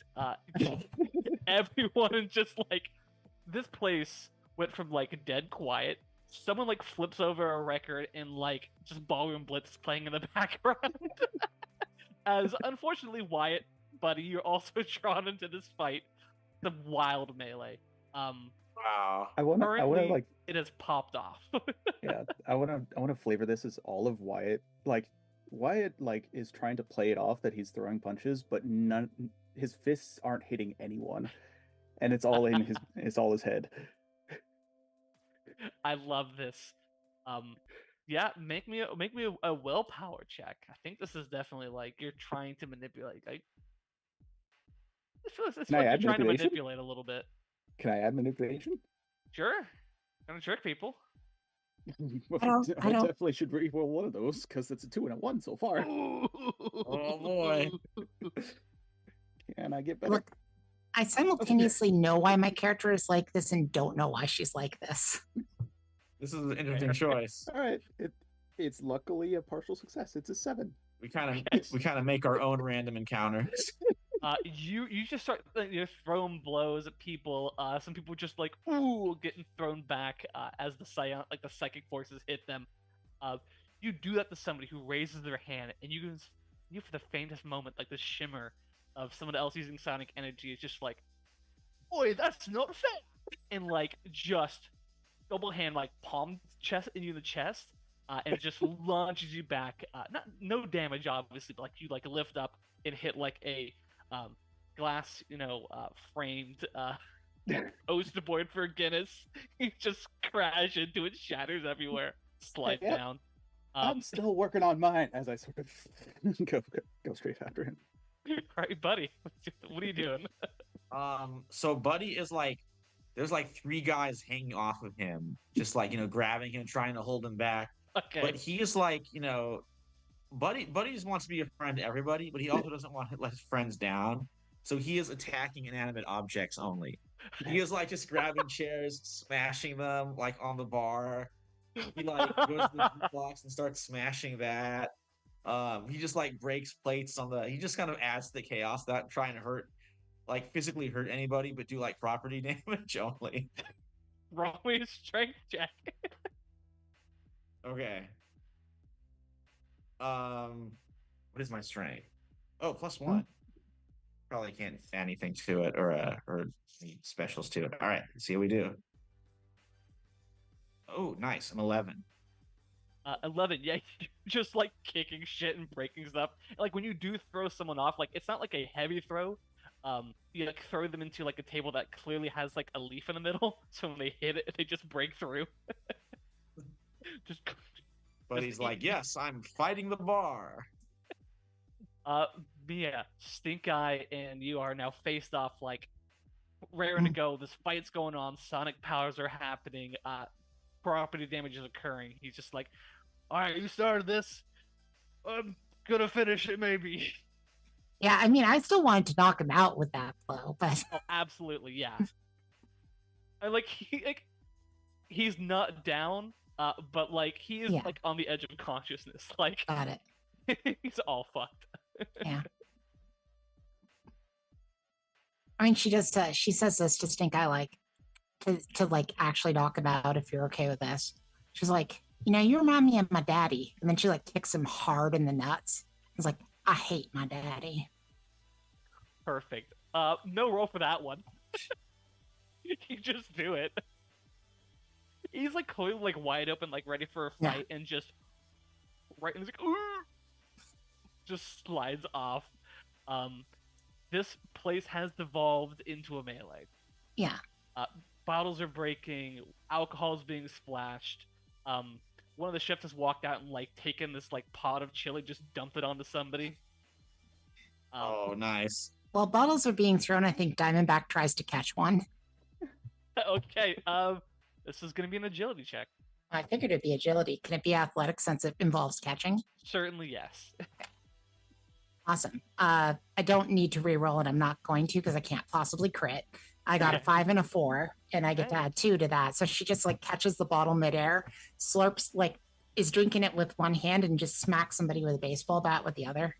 Everyone just like this place went from like dead quiet. Someone like flips over a record and like just Ballroom Blitz is playing in the background. As unfortunately Wyatt, buddy, you're also drawn into this fight. The wild melee. Wow. I want to Currently, like, it has popped off. yeah, I want to flavor this as all of Wyatt. Like, Wyatt like is trying to play it off that he's throwing punches, but his fists aren't hitting anyone, and it's all in his head. I love this. Yeah, make me a willpower check. I think this is definitely like you're trying to manipulate. Like, it's Can I like you're add trying to manipulation? manipulate a little bit. Can I add manipulation? Sure, gonna trick people. I don't- definitely should re-roll one of those because it's a 2 and a 1 so far. Oh boy. Can I get better? Look, I simultaneously know why my character is like this and don't know why she's like this. This is an interesting choice. All right, it's luckily a partial success. It's a 7. We kind of make our own random encounters. You just start you're throwing blows at people. Some people just like ooh getting thrown back as the psychic forces hit them. You do that to somebody who raises their hand, and you for the faintest moment like the shimmer of someone else using sonic energy is just like, boy, that's not fair, and like just double hand like palm chest in you in the chest, and it just launches you back. No damage obviously, but like you like lift up and hit like a glass, framed poster board for Guinness. You just crash into it, shatters everywhere, slide Yep. down. I'm still working on mine as I sort of go straight after him. Right, buddy. What are you doing? So Buddy is like, there's like 3 guys hanging off of him, just like, grabbing him, trying to hold him back. Okay. But he is like, Buddy just wants to be a friend to everybody, but he also doesn't want to let his friends down. So he is attacking inanimate objects only. He is like just grabbing chairs, smashing them like on the bar. He like goes to the jukebox and starts smashing that. He just like breaks plates he just kind of adds to the chaos without trying to physically hurt anybody, but do like property damage only. Roll me a strength check. Okay. What is my strength? Oh, +1. Probably can't add anything to it or any specials to it. All right, let's see how we do. Oh, nice. I'm 11. 11, yeah, you're just like kicking shit and breaking stuff. Like when you do throw someone off, like it's not like a heavy throw. You like throw them into like a table that clearly has like a leaf in the middle, so when they hit it, they just break through. just. But he's like, yes, I'm fighting the bar. Mia, Stink Eye, and you are now faced off, like raring to go. This fight's going on. Sonic powers are happening. Property damage is occurring. He's just like, all right, you started this. I'm gonna finish it, maybe. Yeah, I mean, I still wanted to knock him out with that blow, but Oh, absolutely, yeah. I like he's not down, but like he is like on the edge of consciousness. Like, got it. he's all fucked. Yeah. I mean, she says this to Stink Eye, like, to like actually knock him out if you're okay with this. She's like, you remind me of my daddy. And then she like kicks him hard in the nuts. He's like, I hate my daddy. Perfect. No roll for that one. You just do it. He's like clearly like wide open, like ready for a fight, and just and he's like, ooh! Just slides off. This place has devolved into a melee. Yeah. Bottles are breaking, alcohol's being splashed. One of the chefs has walked out and like taken this like pot of chili, just dumped it onto somebody. Oh, nice. While bottles are being thrown, I think Diamondback tries to catch one. Okay. This is gonna be an agility check. I figured it'd be agility. Can it be athletic since it involves catching? Certainly, yes. Awesome. I don't need to re-roll it. I'm not going to because I can't possibly crit. I got a 5 and a 4, and I get to Nice. add 2 to that. So she just like catches the bottle midair, slurps, like is drinking it with one hand, and just smacks somebody with a baseball bat with the other.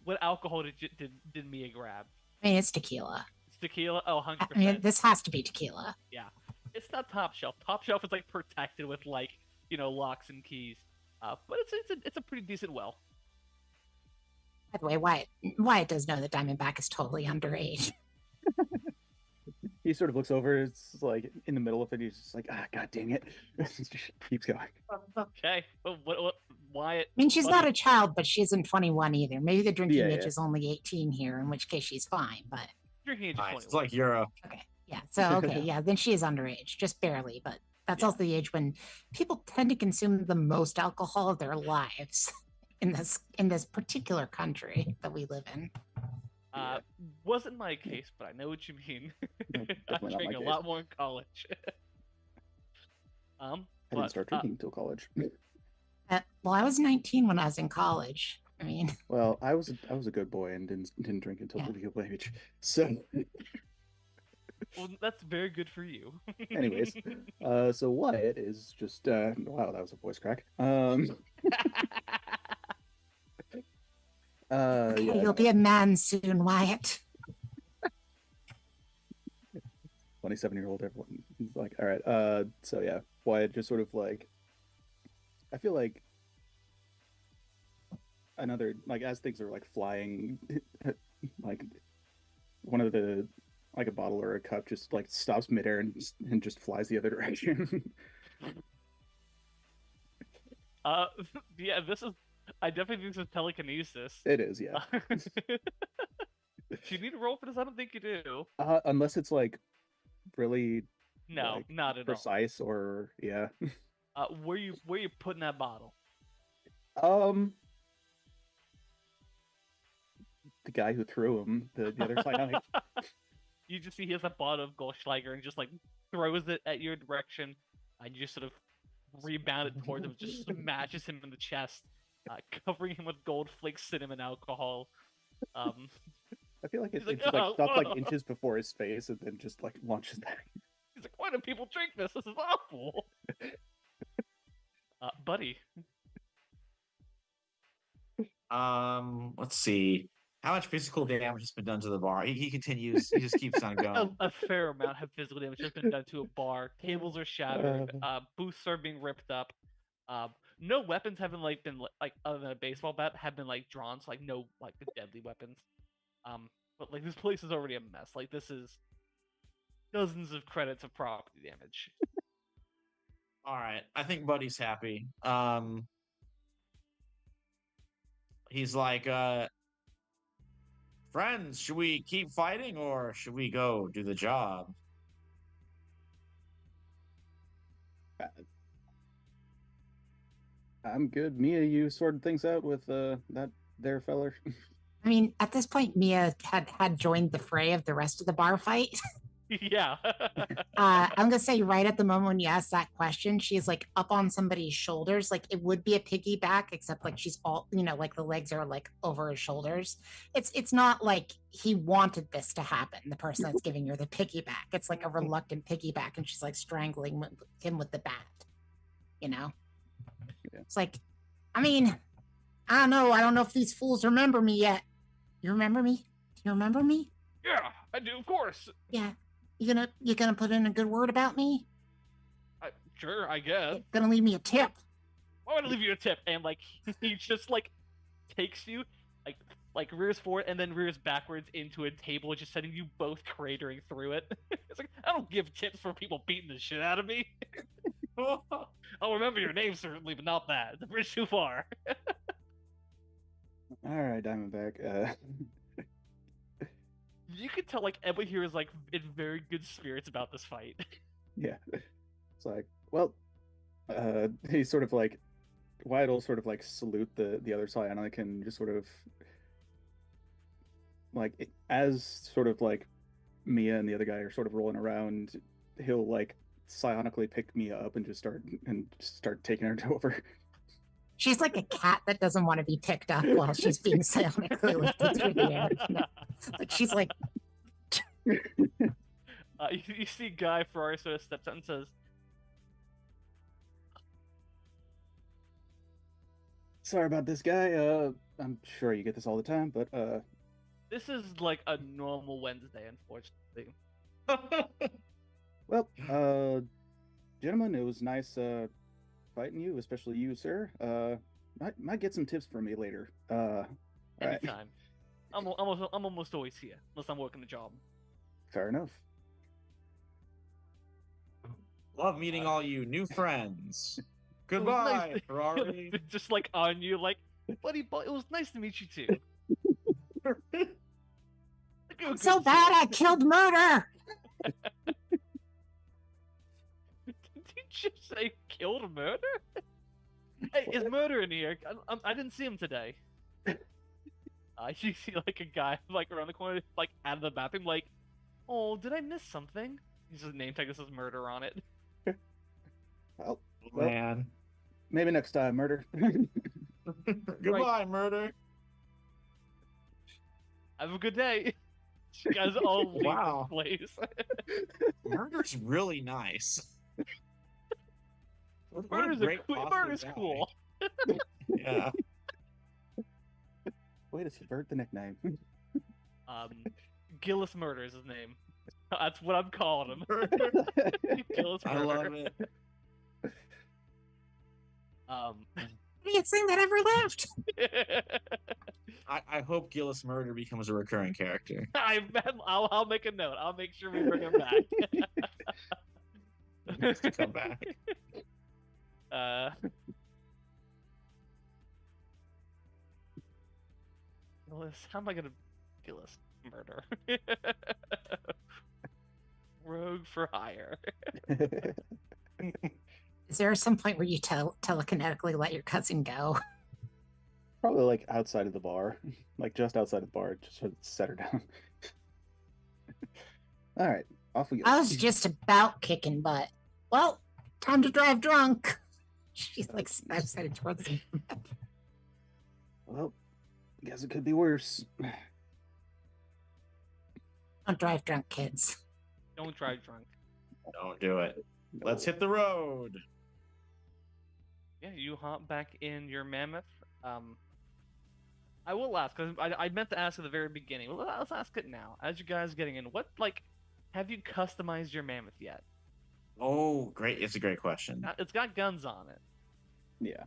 What alcohol did Mia grab? I mean, it's tequila. It's tequila. Oh, 100%. I mean, this has to be tequila. Yeah, it's not top shelf. Top shelf is like protected with like locks and keys. But it's a pretty decent well. By the way, Wyatt does know that Diamondback is totally underage. He sort of looks over. It's like in the middle of it. He's just like, God dang it! Just keeps going. Okay, well, what Wyatt? I mean, she's not a child, but she isn't 21 either. Maybe the drinking Yeah, age yeah. is only 18 here, in which case she's fine. But Drinking age is Nice. It's 21. like Euro. okay, yeah. So okay, yeah. Then she is underage, just barely. But that's also the age when people tend to consume the most alcohol of their lives in this particular country that we live in. Wasn't my case, but I know what you mean. No, I definitely not drank my a case. lot more in college. I didn't but, start drinking until college. Well, I was 19 when I was in college. I mean, Well, I was a good boy and didn't drink until Yeah. the legal age. So, well, that's very good for you. anyways, so Wyatt is just wow, that was a voice crack. Yeah, you'll be a man soon, Wyatt. 27-year-old everyone is like, all right, so yeah, Wyatt just sort of like, I feel like another, like, as things are like flying, like one of the, like a bottle or a cup just like stops midair and just flies the other direction. Yeah, I definitely think this is telekinesis. It is, yeah. Do you need to roll for this? I don't think you do. Unless it's like really No, like, not at all. precise or yeah. Where you putting that bottle? The guy who threw him, the other side. You just see he has a bottle of Goldschlager and just like throws it at your direction, and you just sort of rebound it towards him, just smashes him in the chest, covering him with gold flake cinnamon alcohol. I feel like it He's like, just like "Oh, stopped like oh." inches before his face and then just like launches back. He's like, "Why do people drink this? This is awful." Buddy. Let's see. How much physical damage has been done to the bar? He continues. He just keeps on going. A fair amount of physical damage has been done to a bar. Tables are shattered. Booths are being ripped up. No weapons have been other than a baseball bat have been like drawn. So like no like the deadly weapons. But like this place is already a mess. Like this is dozens of credits of property damage. All right, I think Buddy's happy. He's like, friends, should we keep fighting or should we go do the job? I'm good. Mia, you sorted things out with that there feller. I mean, at this point, Mia had joined the fray of the rest of the bar fight. Yeah. I'm gonna say right at the moment when you ask that question, she's like up on somebody's shoulders. Like it would be a piggyback, except like she's all, like the legs are like over his shoulders. It's not like he wanted this to happen. The person that's giving her the piggyback, it's like a reluctant piggyback, and she's like strangling him with the bat. Yeah. It's like, I mean, I don't know. I don't know if these fools remember me yet. You remember me? Do you remember me? Yeah, I do, of course. Yeah. You gonna put in a good word about me? Sure, I guess. Gonna leave me a tip? I want to leave you a tip, and like he just like takes you like rears forward and then rears backwards into a table, just sending you both cratering through it. It's like I don't give tips for people beating the shit out of me. I'll remember your name certainly, but not that. The bridge too far. All right, Diamondback. You can tell like everybody here is like in very good spirits about this fight. Yeah. It's like, well, he sort of like, Wyatt will sort of like salute the other psionic and just sort of like, as sort of like Mia and the other guy are sort of rolling around, he'll like psionically pick Mia up and just start taking her over. She's like a cat that doesn't want to be picked up while she's being psionically lifted through the air. Like she's like, You see Guy Ferrari sort of steps out and says, Sorry about this guy. I'm sure you get this all the time, but "This is like a normal Wednesday, unfortunately." well, gentlemen, it was nice fighting you, especially you, sir. Might get some tips from me later. All right. Anytime. I'm almost always here, unless I'm working the job. Fair enough. Love meeting all you new friends. It was Goodbye, nice- Ferrari. Just like on you, like, buddy, it was nice to meet you too. I'm so bad I killed murder. Did you just say killed murder? Hey, is murder in here? I didn't see him today. You see like a guy like around the corner, like out of the bathroom, like, oh, did I miss something? He's just name tag that says murder on it. Well, Man. maybe next time, murder. Goodbye, murder. Have a good day. You guys all leave Wow. the place. Murder's really nice. What a Murder's great cool. positive Murder's guy. cool. Yeah. Way to subvert the nickname. Gillis Murder is his name. That's what I'm calling him. Gillis I Murder. love it. Funniest thing that ever lived. I hope Gillis Murder becomes a recurring character. I'll make a note. I'll make sure we bring him back. He needs to come back. Gillis, how am I gonna Gillis Murder? Rogue for hire. Is there some point where you telekinetically let your cousin go? Probably like outside of the bar, like just outside of the bar, just sort of set her down. All right, off we go. I was just about kicking butt. Well, time to drive drunk. She's like snap-sided towards him. Well, guess it could be worse. Don't drive drunk, kids. Don't drive drunk. Don't do it. Let's hit the road. Yeah, you hop back in your mammoth. I will ask because I meant to ask at the very beginning. Well, let's ask it now. As you guys getting in, what have you customized your mammoth yet? Oh, great! It's a great question. It's got guns on it. Yeah.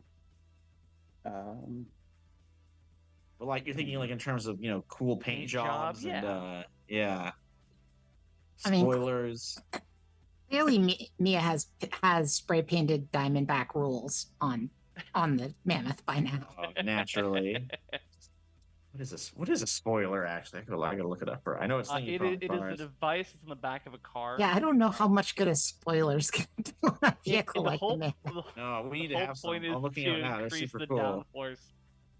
But like you're thinking like in terms of cool paint Paint job, jobs and yeah. I mean- Spoilers. Clearly, Mia has spray painted Diamondback rules on the mammoth by now. Naturally. What is this? What is a spoiler? Actually, I gotta look it up. I know it's thinking It is the device that's on the back of a car. Yeah, I don't know how much good a spoilers can do on a vehicle the like whole, the mammoth. No, we need the to whole have some. point is I'm looking at it to now. They're increase super the cool. downforce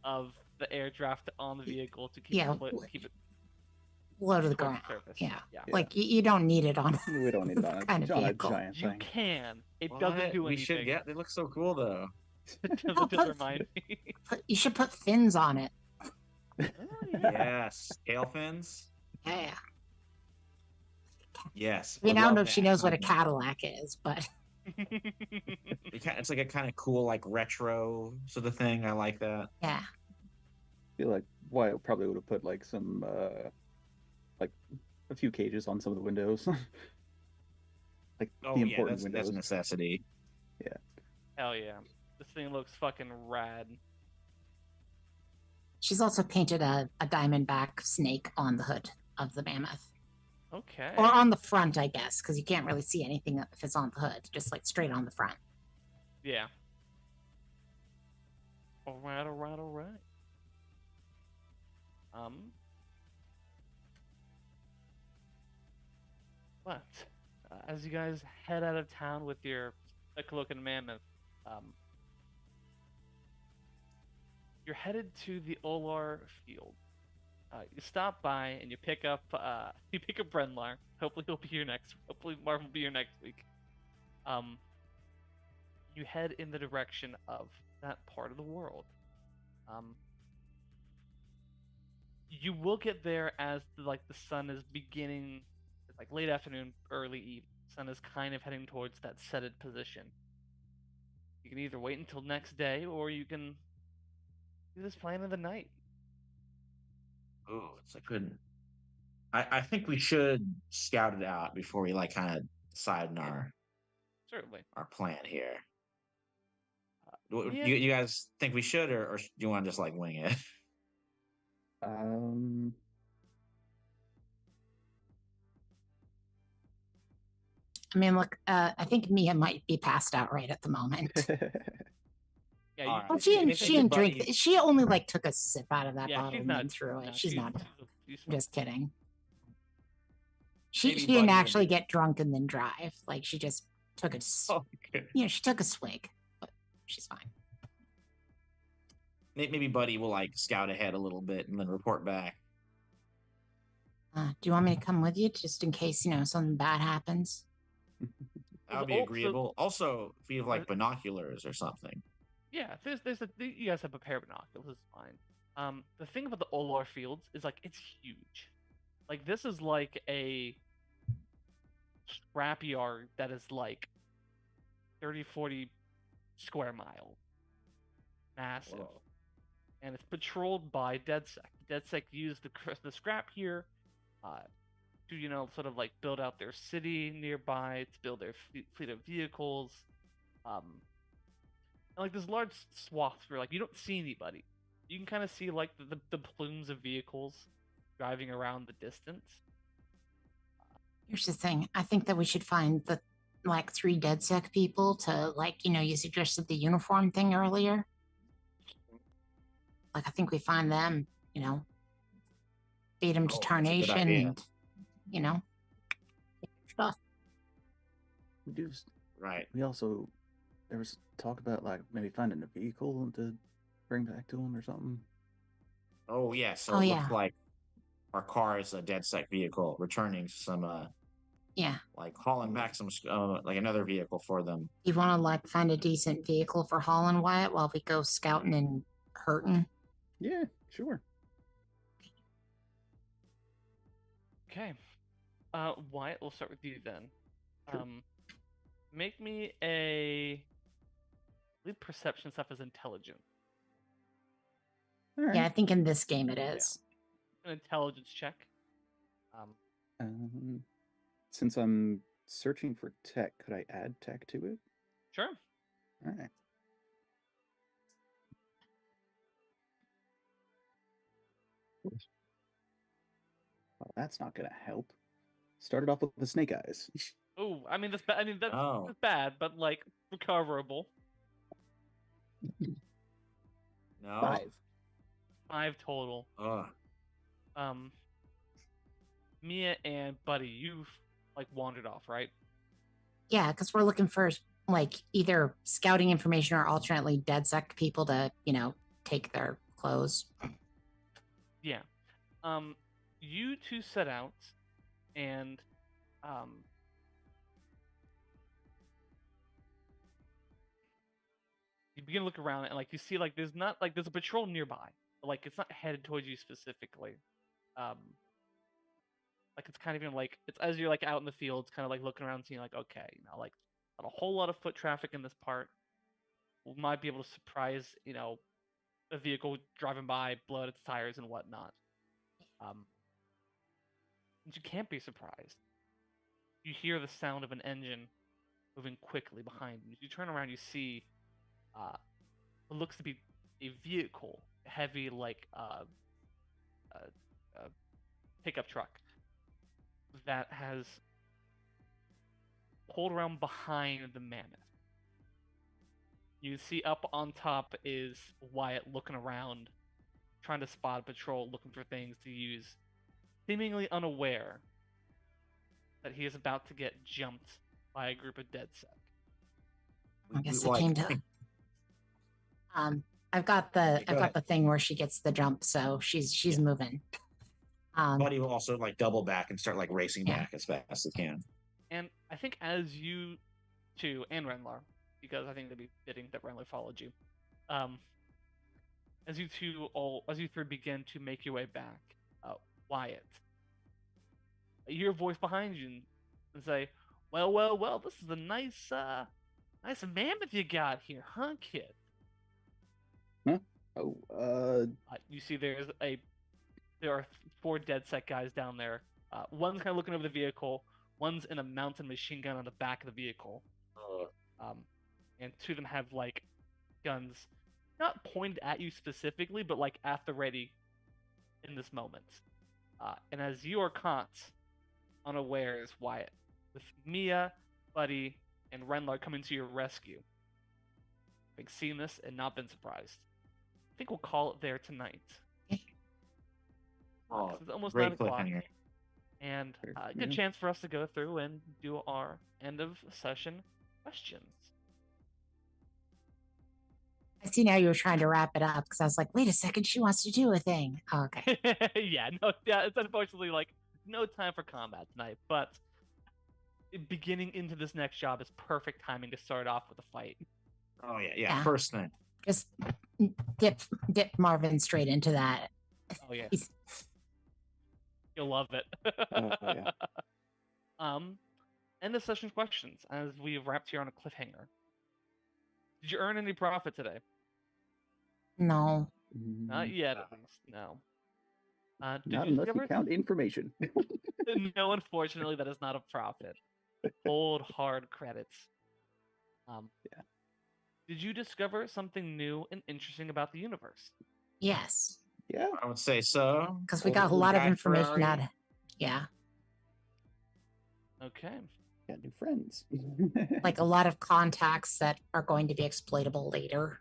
of the air draft on the vehicle to keep Yeah, keep it Low to the towards ground. the surface. Yeah. yeah. Like you don't need it on. We don't need that Kind of on a vehicle. giant You thing. can. It What? doesn't do We anything. should get. They look so cool though. It doesn't just remind me. You should put fins on it. Yes, tail fins. Yeah. Yes. I mean, would I don't love know if she that. knows what a Cadillac is, but It's like a kind of cool, like retro sort of thing. I like that. yeah. I feel like Wyatt probably would have put like some like a few cages on some of the windows. Like Oh the yeah, important that's windows. a necessity. Hell yeah. This thing looks fucking rad. She's also painted a Diamondback snake on the hood of the mammoth. Okay. Or on the front, I guess, because you can't really see anything if it's on the hood, just like straight on the front. Yeah. Alright, alright, alright. But as you guys head out of town with your thick-looking mammoth, you're headed to the Olar field. You stop by and you pick up Brenlar. Hopefully he'll be here next. Hopefully Marv will be here next week. You head in the direction of that part of the world. You will get there as the sun is beginning to like late afternoon, early evening. Sun is kind of heading towards that setted position. You can either wait until next day, or you can do this plan of the night. Oh, it's a good. I think we should scout it out before we like kind of decide on Yeah. Certainly. our plan here. Yeah. You guys think we should, or do you want to just like wing it? Um, I mean, look, I think Mia might be passed out right at the moment. Yeah, All you, right. Well, she Maybe didn't drink. Buddy- She only like took a sip out of that yeah, bottle she's and not then threw it. no, She's not. she's I'm just kidding. Maybe She Buddy didn't will actually be- get drunk and then drive. Like she just took a, Oh, okay. she took a swig, but she's fine. Maybe Buddy will like scout ahead a little bit and then report back. Do you want me to come with you just in case something bad happens? That would be Also- agreeable. Also, if you have like binoculars or something. Yeah, you guys have a pair of binoculars. It's fine. The thing about the Olar Fields is like it's huge. Like this is like a scrapyard that is like 30, 40 square miles. Massive. Whoa. And it's patrolled by DedSec. DedSec use the scrap here to sort of like build out their city nearby, to build their fleet of vehicles. And like there's large swaths where like you don't see anybody. You can kind of see like the plumes of vehicles driving around the distance. Here's the thing. I think that we should find the like 3 DedSec people to you suggested the uniform thing earlier. Like I think we find them, beat them to Oh, that's a good tarnation idea. and stuff. we do. Right. We also there was talk about like maybe finding a vehicle to bring back to him or something. Oh yeah. So Oh, it yeah. looks like our car is a DedSec vehicle returning some Yeah. like hauling back some like another vehicle for them. You want to find a decent vehicle for hauling Wyatt while we go scouting and hurting? Yeah, sure. Okay. Wyatt, we'll start with you then. Sure. Make me a lead perception stuff as intelligence. All right. Yeah, I think in this game it is. An intelligence check. Since I'm searching for tech, could I add tech to it? Sure. All right. Well, that's not gonna help. Started off with the snake eyes. Oh, I mean that's bad. I mean Oh. that's bad, but like recoverable. No. 5. 5 total. Ugh. Mia and Buddy, you've like wandered off, right? Yeah, because we're looking for either scouting information or alternately DedSec people to, take their clothes. Yeah. You two set out, and you begin to look around, and like you see like there's a patrol nearby, but, like it's not headed towards you specifically. Like it's kind of it's as you're like out in the fields, kind of like looking around, seeing like okay, like not a whole lot of foot traffic in this part. We might be able to surprise a vehicle driving by, blow out its tires and whatnot. And you can't be surprised. You hear the sound of an engine moving quickly behind you. You turn around, you see what looks to be a vehicle, a heavy pickup truck that has pulled around behind the mammoth. You see up on top is Wyatt looking around, trying to spot a patrol, looking for things to use, seemingly unaware that he is about to get jumped by a group of DedSec. I guess Like- it came to. I've got Okay, go ahead. the thing where she gets the jump, so she's moving. Buddy will also like double back and start like racing Yeah. back as fast as he can. And I think as you two and Renlar, because I think it'd be fitting that Renlar followed you, as you three begin to make your way back, Wyatt, you hear a voice behind you and say, well, this is a nice mammoth you got here, huh, kid? Oh, You see there are 4 dead set guys down there. One's kind of looking over the vehicle. One's in a mounted machine gun on the back of the vehicle. And 2 of them have like guns, not pointed at you specifically, but like at the ready in this moment. And as you are caught unawares, Wyatt, with Mia, Buddy, and Renlar coming to your rescue, having seen this and not been surprised, I think we'll call it there tonight. It's almost 9 great o'clock, cliffhanger. and a Yeah. good chance for us to go through and do our end of session questions. I see now you were trying to wrap it up because I was like, wait a second, she wants to do a thing. Oh, okay. Yeah, it's unfortunately like no time for combat tonight, but beginning into this next job is perfect timing to start off with a fight. Oh yeah, Yeah. first thing. Just dip Marvin straight into that. Oh yeah, He's- you'll love it. yeah. End of session questions as we wrapped here on a cliffhanger. Did you earn any profit today? No. Not yet, at least. No. Did Not you unless you discover? count information. No, unfortunately, that is not a profit. Old hard credits. Yeah. Did you discover something new and interesting about the universe? Yes. Yeah. I would say so. Because we Old- got a old lot of guy information Ferrari. out of yeah. Okay. Got new friends. Like a lot of contacts that are going to be exploitable later.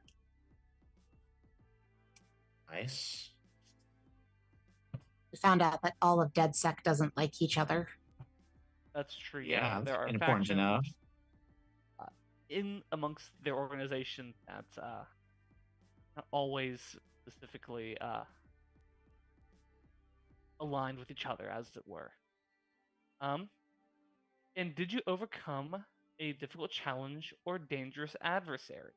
Nice. We found out that all of DedSec doesn't like each other. That's true. Yeah, there are important to know. factions in amongst their organization that not always specifically aligned with each other, as it were. And did you overcome a difficult challenge or dangerous adversary?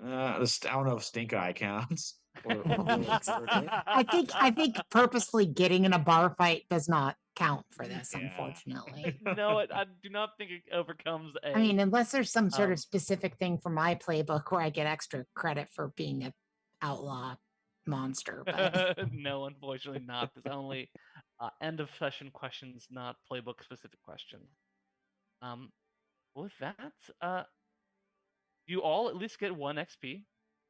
I don't know if Stink Eye counts. I think purposefully getting in a bar fight does not count for this, Yeah. unfortunately. No, I do not think it overcomes a. I mean, unless there's some sort Um, of specific thing for my playbook where I get extra credit for being an outlaw monster. But No, unfortunately not. There's only end of session questions, not playbook specific questions. With that, you all at least get 1 XP.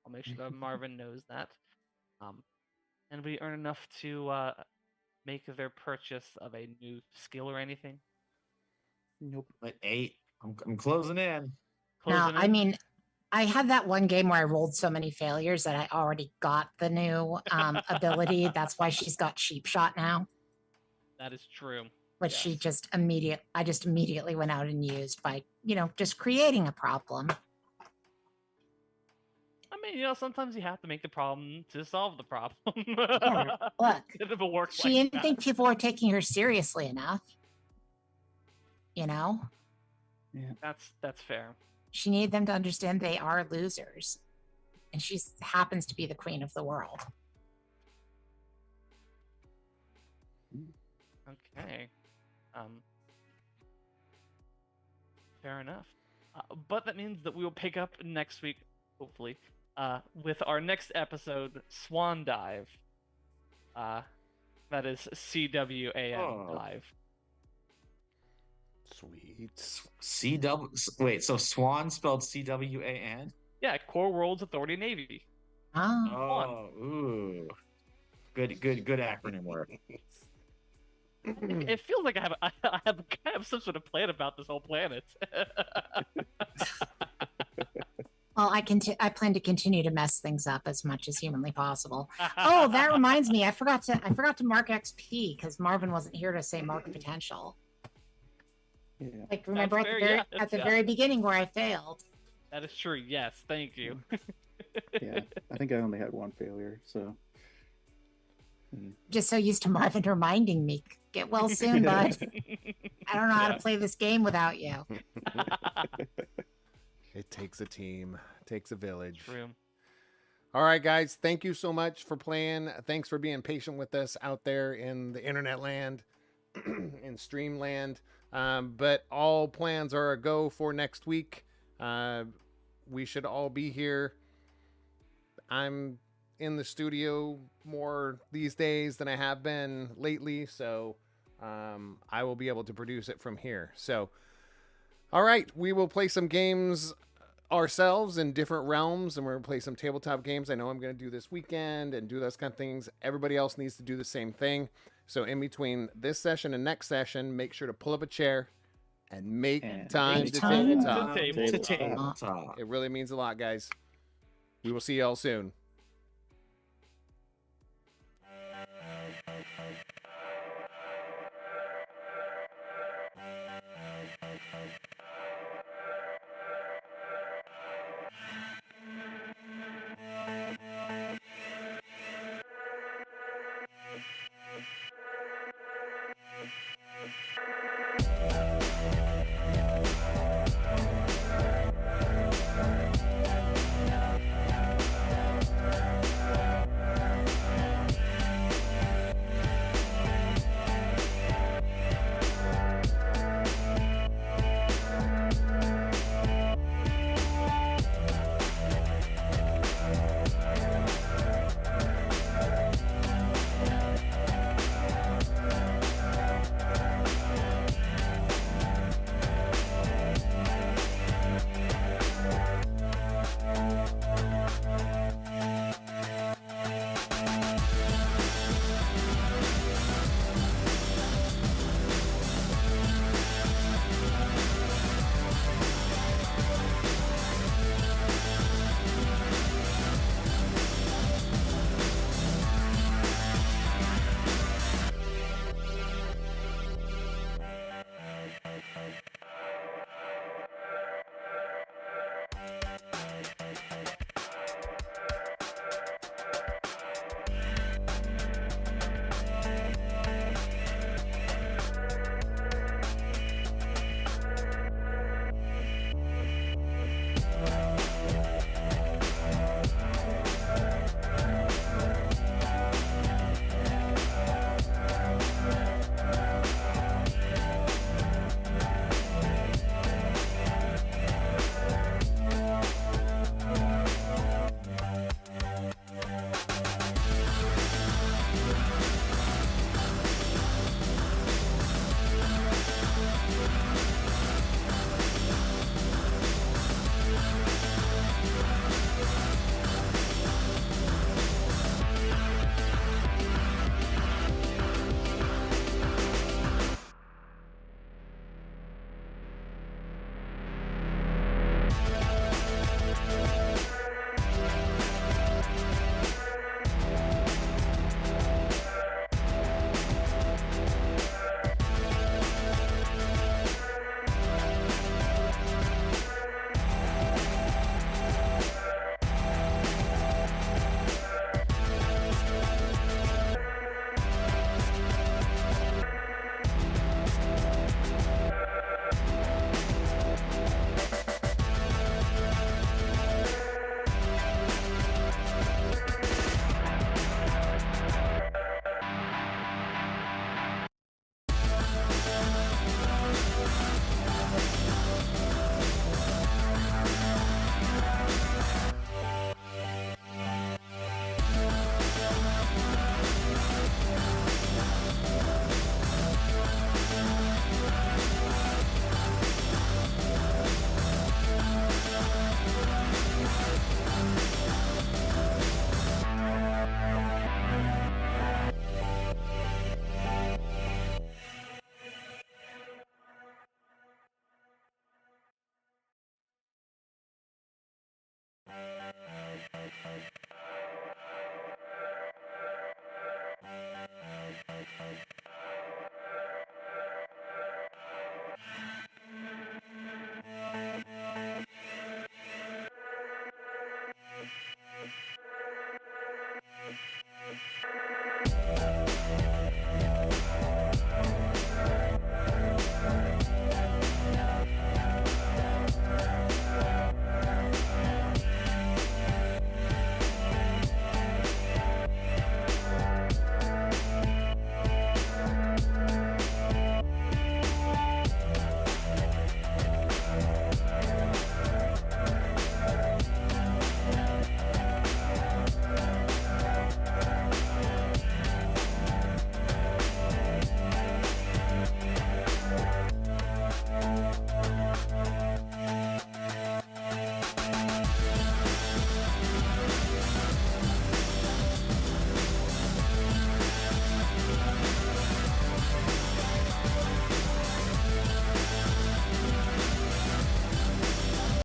I'll make sure that Marvin knows that. And we earn enough to make their purchase of a new skill or anything. Nope. Like 8. I'm closing in. now, Closing I in? mean, I had that one game where I rolled so many failures that I already got the new ability. That's why she's got Sheep Shot now, That is true. which she Yes. I just immediately went out and used by, just creating a problem. I mean, sometimes you have to make the problem to solve the problem. Look, If it works she like didn't that. think people were taking her seriously enough. That's fair. She needed them to understand they are losers. And she happens to be the queen of the world. Okay. Fair enough. But that means that we will pick up next week, hopefully, with our next episode, Swan Dive. That is CWAN Oh. Dive. Sweet. Wait, so Swan spelled CWAN? Yeah, Core Worlds Authority Navy. Oh, Oh, ooh. Good acronym work. It feels like I have some sort of plan about this whole planet. well, I plan to continue to mess things up as much as humanly possible. Oh, that reminds me, I forgot to mark XP because Marvin wasn't here to say mark potential. Yeah. Like remember That's fair, at the yeah. very beginning where I failed. That is true. Yes, thank you. Yeah. I think I only had 1 failure, so. Just so used to Marvin reminding me, get well soon, bud. I don't know how to play this game without you. It takes a team, takes a village. True. All right, guys. Thank you so much for playing. Thanks for being patient with us out there in the internet land. in Streamland. But all plans are a go for next week. We should all be here. I'm in the studio more these days than I have been lately, so I will be able to produce it from here. So, all right, we will play some games ourselves in different realms, and we're going to play some tabletop games. I know I'm going to do this weekend and do those kind of things. Everybody else needs to do the same thing. So in between this session and next session, make sure to pull up a chair and make time to tabletop. Tabletop. It really means a lot, guys. We will see y'all soon.